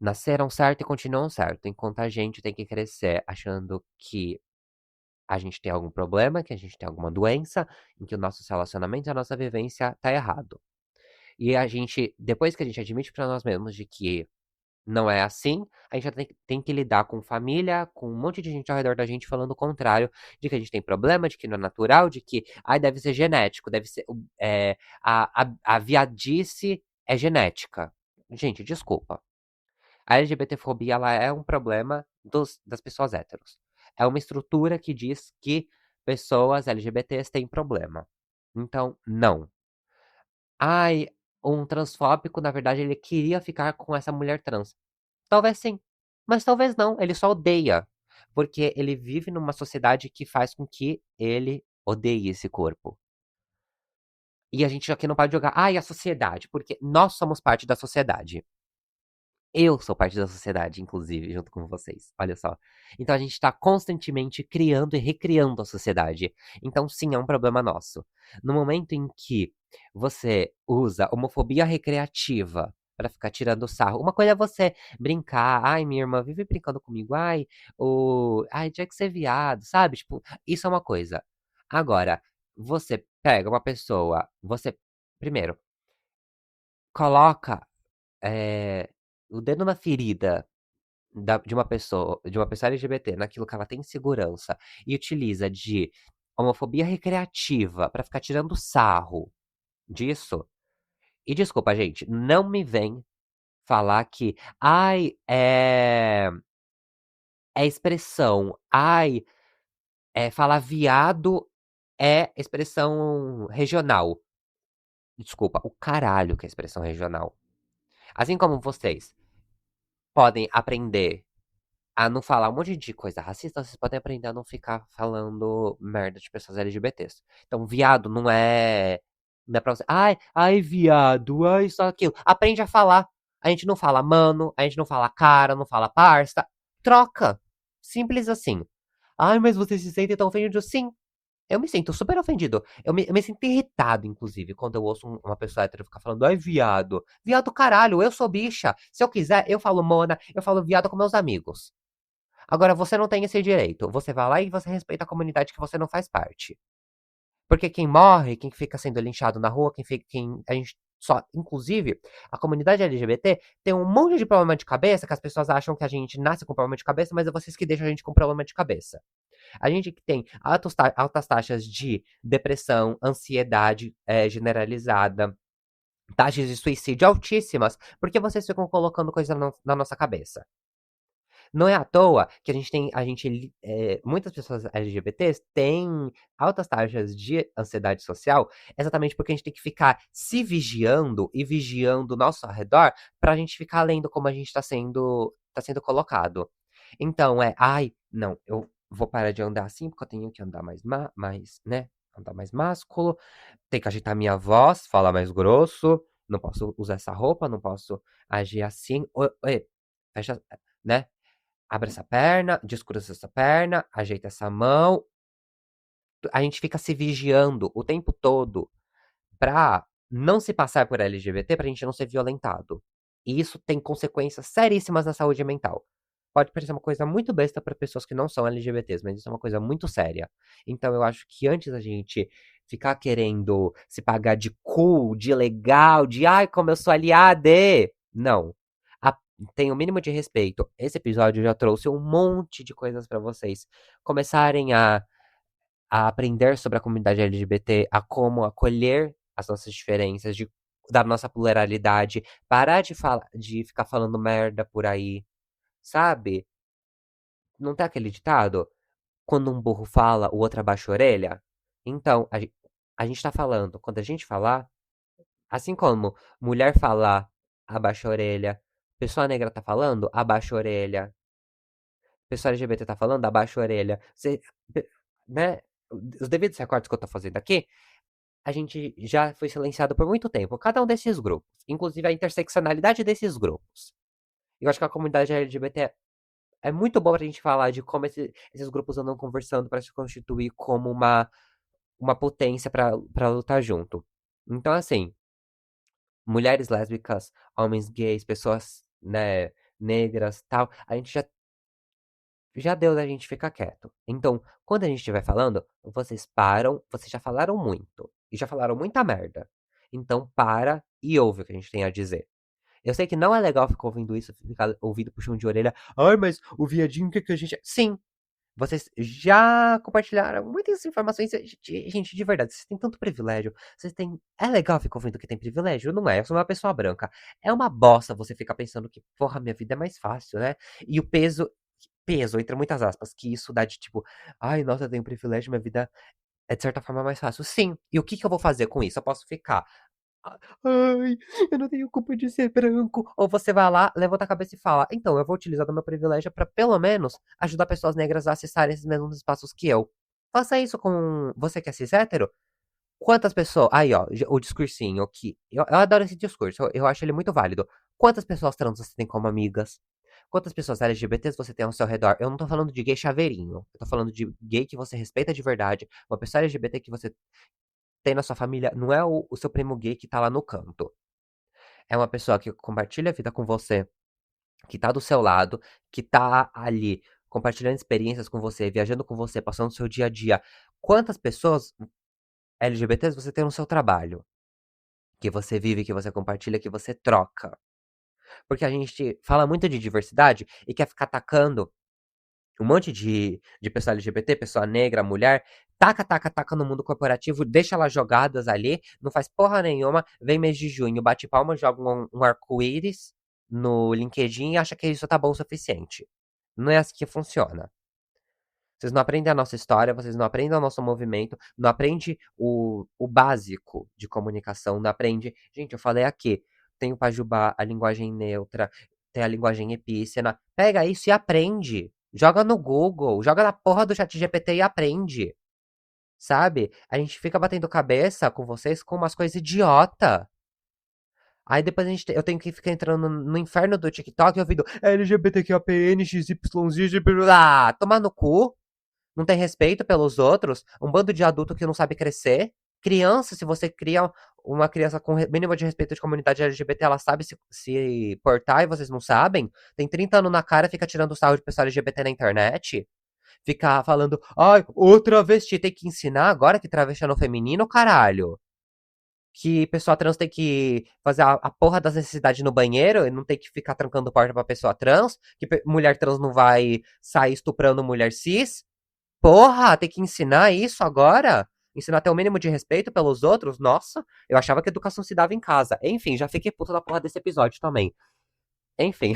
[SPEAKER 1] nasceram certo e continuam certo, enquanto a gente tem que crescer achando que a gente tem algum problema, que a gente tem alguma doença, em que o nosso relacionamento e a nossa vivência tá errado. E a gente, depois que a gente admite pra nós mesmos de que não é assim, a gente já tem que lidar com família, com um monte de gente ao redor da gente falando o contrário, de que a gente tem problema, de que não é natural, de que, ai, deve ser genético, deve ser, a viadice é genética. Gente, desculpa. A LGBTfobia, ela é um problema das pessoas héteros. É uma estrutura que diz que pessoas LGBTs têm problema. Então, não. Ai, um transfóbico, na verdade, ele queria ficar com essa mulher trans. Talvez sim, mas talvez não, ele só odeia, porque ele vive numa sociedade que faz com que ele odeie esse corpo. E a gente aqui não pode jogar, ai, a sociedade, porque nós somos parte da sociedade. Eu sou parte da sociedade, inclusive, junto com vocês. Olha só. Então a gente está constantemente criando e recriando a sociedade. Então, sim, é um problema nosso. No momento em que você usa homofobia recreativa para ficar tirando sarro, uma coisa é você brincar, ai, minha irmã vive brincando comigo, ai, tinha que ser viado, sabe? Tipo, isso é uma coisa. Agora, você pega uma pessoa, primeiro, coloca o dedo na ferida de uma pessoa LGBT, naquilo que ela tem segurança, e utiliza de homofobia recreativa pra ficar tirando sarro disso. E desculpa, gente, não me vem falar que, ai, é expressão. Ai, falar viado é expressão regional. Desculpa, o caralho que é expressão regional. Assim como vocês podem aprender a não falar um monte de coisa racista, vocês podem aprender a não ficar falando merda de pessoas LGBTs. Então, viado não é pra você. Ai, ai, viado, ai, só aquilo. Aprende a falar. A gente não fala mano, a gente não fala cara, não fala parça. Troca. Simples assim. Ai, mas você se sente tão ofendido? Sim, eu me sinto super ofendido. Eu me sinto irritado, inclusive, quando eu ouço uma pessoa hétero ficar falando, ai, viado. Viado, caralho, eu sou bicha. Se eu quiser, eu falo mona, eu falo viado com meus amigos. Agora, você não tem esse direito. Você vai lá e você respeita a comunidade que você não faz parte. Porque quem morre, quem fica sendo linchado na rua, quem a gente só, inclusive, a comunidade LGBT tem um monte de problema de cabeça que as pessoas acham que a gente nasce com problema de cabeça, mas é vocês que deixam a gente com problema de cabeça. A gente que tem altas taxas de depressão, ansiedade generalizada, taxas de suicídio altíssimas, porque vocês ficam colocando coisa na nossa cabeça. Não é à toa que muitas pessoas LGBTs têm altas taxas de ansiedade social, exatamente porque a gente tem que ficar se vigiando e vigiando o nosso arredor pra gente ficar lendo como a gente tá sendo colocado. Então ai, não, eu vou parar de andar assim porque eu tenho que andar mais, né, andar mais másculo, tenho que ajeitar minha voz, falar mais grosso, não posso usar essa roupa, não posso agir assim, fecha, né? Abre essa perna, descruza essa perna, ajeita essa mão. A gente fica se vigiando o tempo todo pra não se passar por LGBT, pra gente não ser violentado. E isso tem consequências seríssimas na saúde mental. Pode parecer uma coisa muito besta para pessoas que não são LGBTs, mas isso é uma coisa muito séria. Então eu acho que antes da gente ficar querendo se pagar de cool, de legal, de ai, como eu sou aliada, não. A- Tem o mínimo de respeito. Esse episódio já trouxe um monte de coisas para vocês começarem a aprender sobre a comunidade LGBT, a como acolher as nossas diferenças, da nossa pluralidade, parar de ficar falando merda por aí, sabe? Não tem aquele ditado? Quando um burro fala, o outro abaixa a orelha? Então, a gente tá falando, quando a gente falar, assim como mulher falar, abaixa a orelha, pessoa negra tá falando, abaixa a orelha, pessoa LGBT tá falando, abaixa a orelha. Né? Os devidos recortes que eu tô fazendo aqui, a gente já foi silenciado por muito tempo, cada um desses grupos, inclusive a interseccionalidade desses grupos. Eu acho que a comunidade LGBT é muito bom pra gente falar de como esses grupos andam conversando para se constituir como uma potência pra lutar junto. Então, assim, mulheres lésbicas, homens gays, pessoas, né, negras, tal, a gente já deu da gente ficar quieto. Então, quando a gente estiver falando, vocês param, vocês já falaram muito. E já falaram muita merda. Então, para e ouve o que a gente tem a dizer. Eu sei que não é legal ficar ouvindo isso, ficar ouvindo puxão de orelha. Ai, mas o viadinho, o que que a gente. Sim, vocês já compartilharam muitas informações. Gente, de verdade, vocês têm tanto privilégio. Vocês têm. É legal ficar ouvindo que tem privilégio? Não é. Eu sou uma pessoa branca. É uma bosta você ficar pensando que, porra, minha vida é mais fácil, né? E o peso, entre muitas aspas, que isso dá de tipo, ai, nossa, eu tenho privilégio, minha vida é de certa forma mais fácil. Sim. E o que que eu vou fazer com isso? Eu posso ficar. Ai, eu não tenho culpa de ser branco. Ou você vai lá, levanta a cabeça e fala: então, eu vou utilizar do meu privilégio pra pelo menos ajudar pessoas negras a acessarem esses mesmos espaços que eu. Faça isso com você que é cis hétero. Quantas pessoas. Aí, ó, o discursinho que. Eu adoro esse discurso, eu acho ele muito válido. Quantas pessoas trans você tem como amigas? Quantas pessoas LGBTs você tem ao seu redor? Eu não tô falando de gay chaveirinho. Eu tô falando de gay que você respeita de verdade. Uma pessoa LGBT que você tem na sua família. Não é o seu primo gay que tá lá no canto. É uma pessoa que compartilha a vida com você, que tá do seu lado, que tá ali compartilhando experiências com você, viajando com você, passando o seu dia a dia. Quantas pessoas LGBTs você tem no seu trabalho? Que você vive, que você compartilha, que você troca. Porque a gente fala muito de diversidade e quer ficar atacando um monte de pessoa LGBT, pessoa negra, mulher, taca, taca, taca no mundo corporativo, deixa elas jogadas ali, não faz porra nenhuma, vem mês de junho, bate palma, joga um arco-íris no LinkedIn e acha que isso tá bom o suficiente. Não é assim que funciona. Vocês não aprendem a nossa história, vocês não aprendem o nosso movimento, não aprende o básico de comunicação, não aprende. Gente, eu falei aqui, tem o Pajubá, a linguagem neutra, tem a linguagem epícena. Pega isso e aprende. Joga no Google, joga na porra do chat GPT e aprende. Sabe? A gente fica batendo cabeça com vocês com umas coisas idiota. Aí depois eu tenho que ficar entrando no inferno do TikTok e ouvindo LGBTQAPN, XYZ, ah, tomar no cu. Não tem respeito pelos outros, um bando de adulto que não sabe crescer. Criança, se você cria uma criança com mínimo de respeito de comunidade LGBT, ela sabe se portar e vocês não sabem. Tem 30 anos na cara, fica tirando sarro de pessoal LGBT na internet. Fica falando, ai, outra travesti, tem que ensinar agora que travesti é no feminino, caralho. Que pessoa trans tem que fazer a porra das necessidades no banheiro e não tem que ficar trancando porta pra pessoa trans. Que mulher trans não vai sair estuprando mulher cis. Porra, tem que ensinar isso agora? Ensinar até o mínimo de respeito pelos outros? Nossa, eu achava que a educação se dava em casa. Enfim, já fiquei puta da porra desse episódio também. Enfim.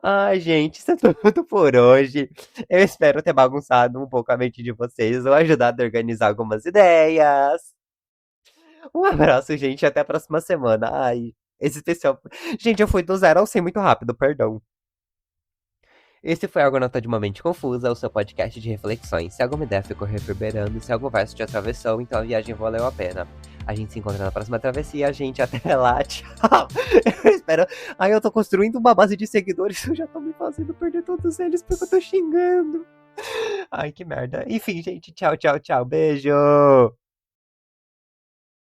[SPEAKER 1] Ai, gente, isso é tudo por hoje. Eu espero ter bagunçado um pouco a mente de vocês ou ajudado a organizar algumas ideias. Um abraço, gente, e até a próxima semana. Ai, esse especial. Gente, eu fui do zero ao 100 muito rápido, perdão. Esse foi Algo Nota de uma Mente Confusa, o seu podcast de reflexões. Se alguma ideia ficou reverberando e se algum verso te atravessou, então a viagem valeu a pena. A gente se encontra na próxima travessia, gente. Até lá, tchau. Eu espero. Ai, eu tô construindo uma base de seguidores. Eu já tô me fazendo perder todos eles porque eu tô xingando. Ai, que merda. Enfim, gente. Tchau, tchau, tchau. Beijo.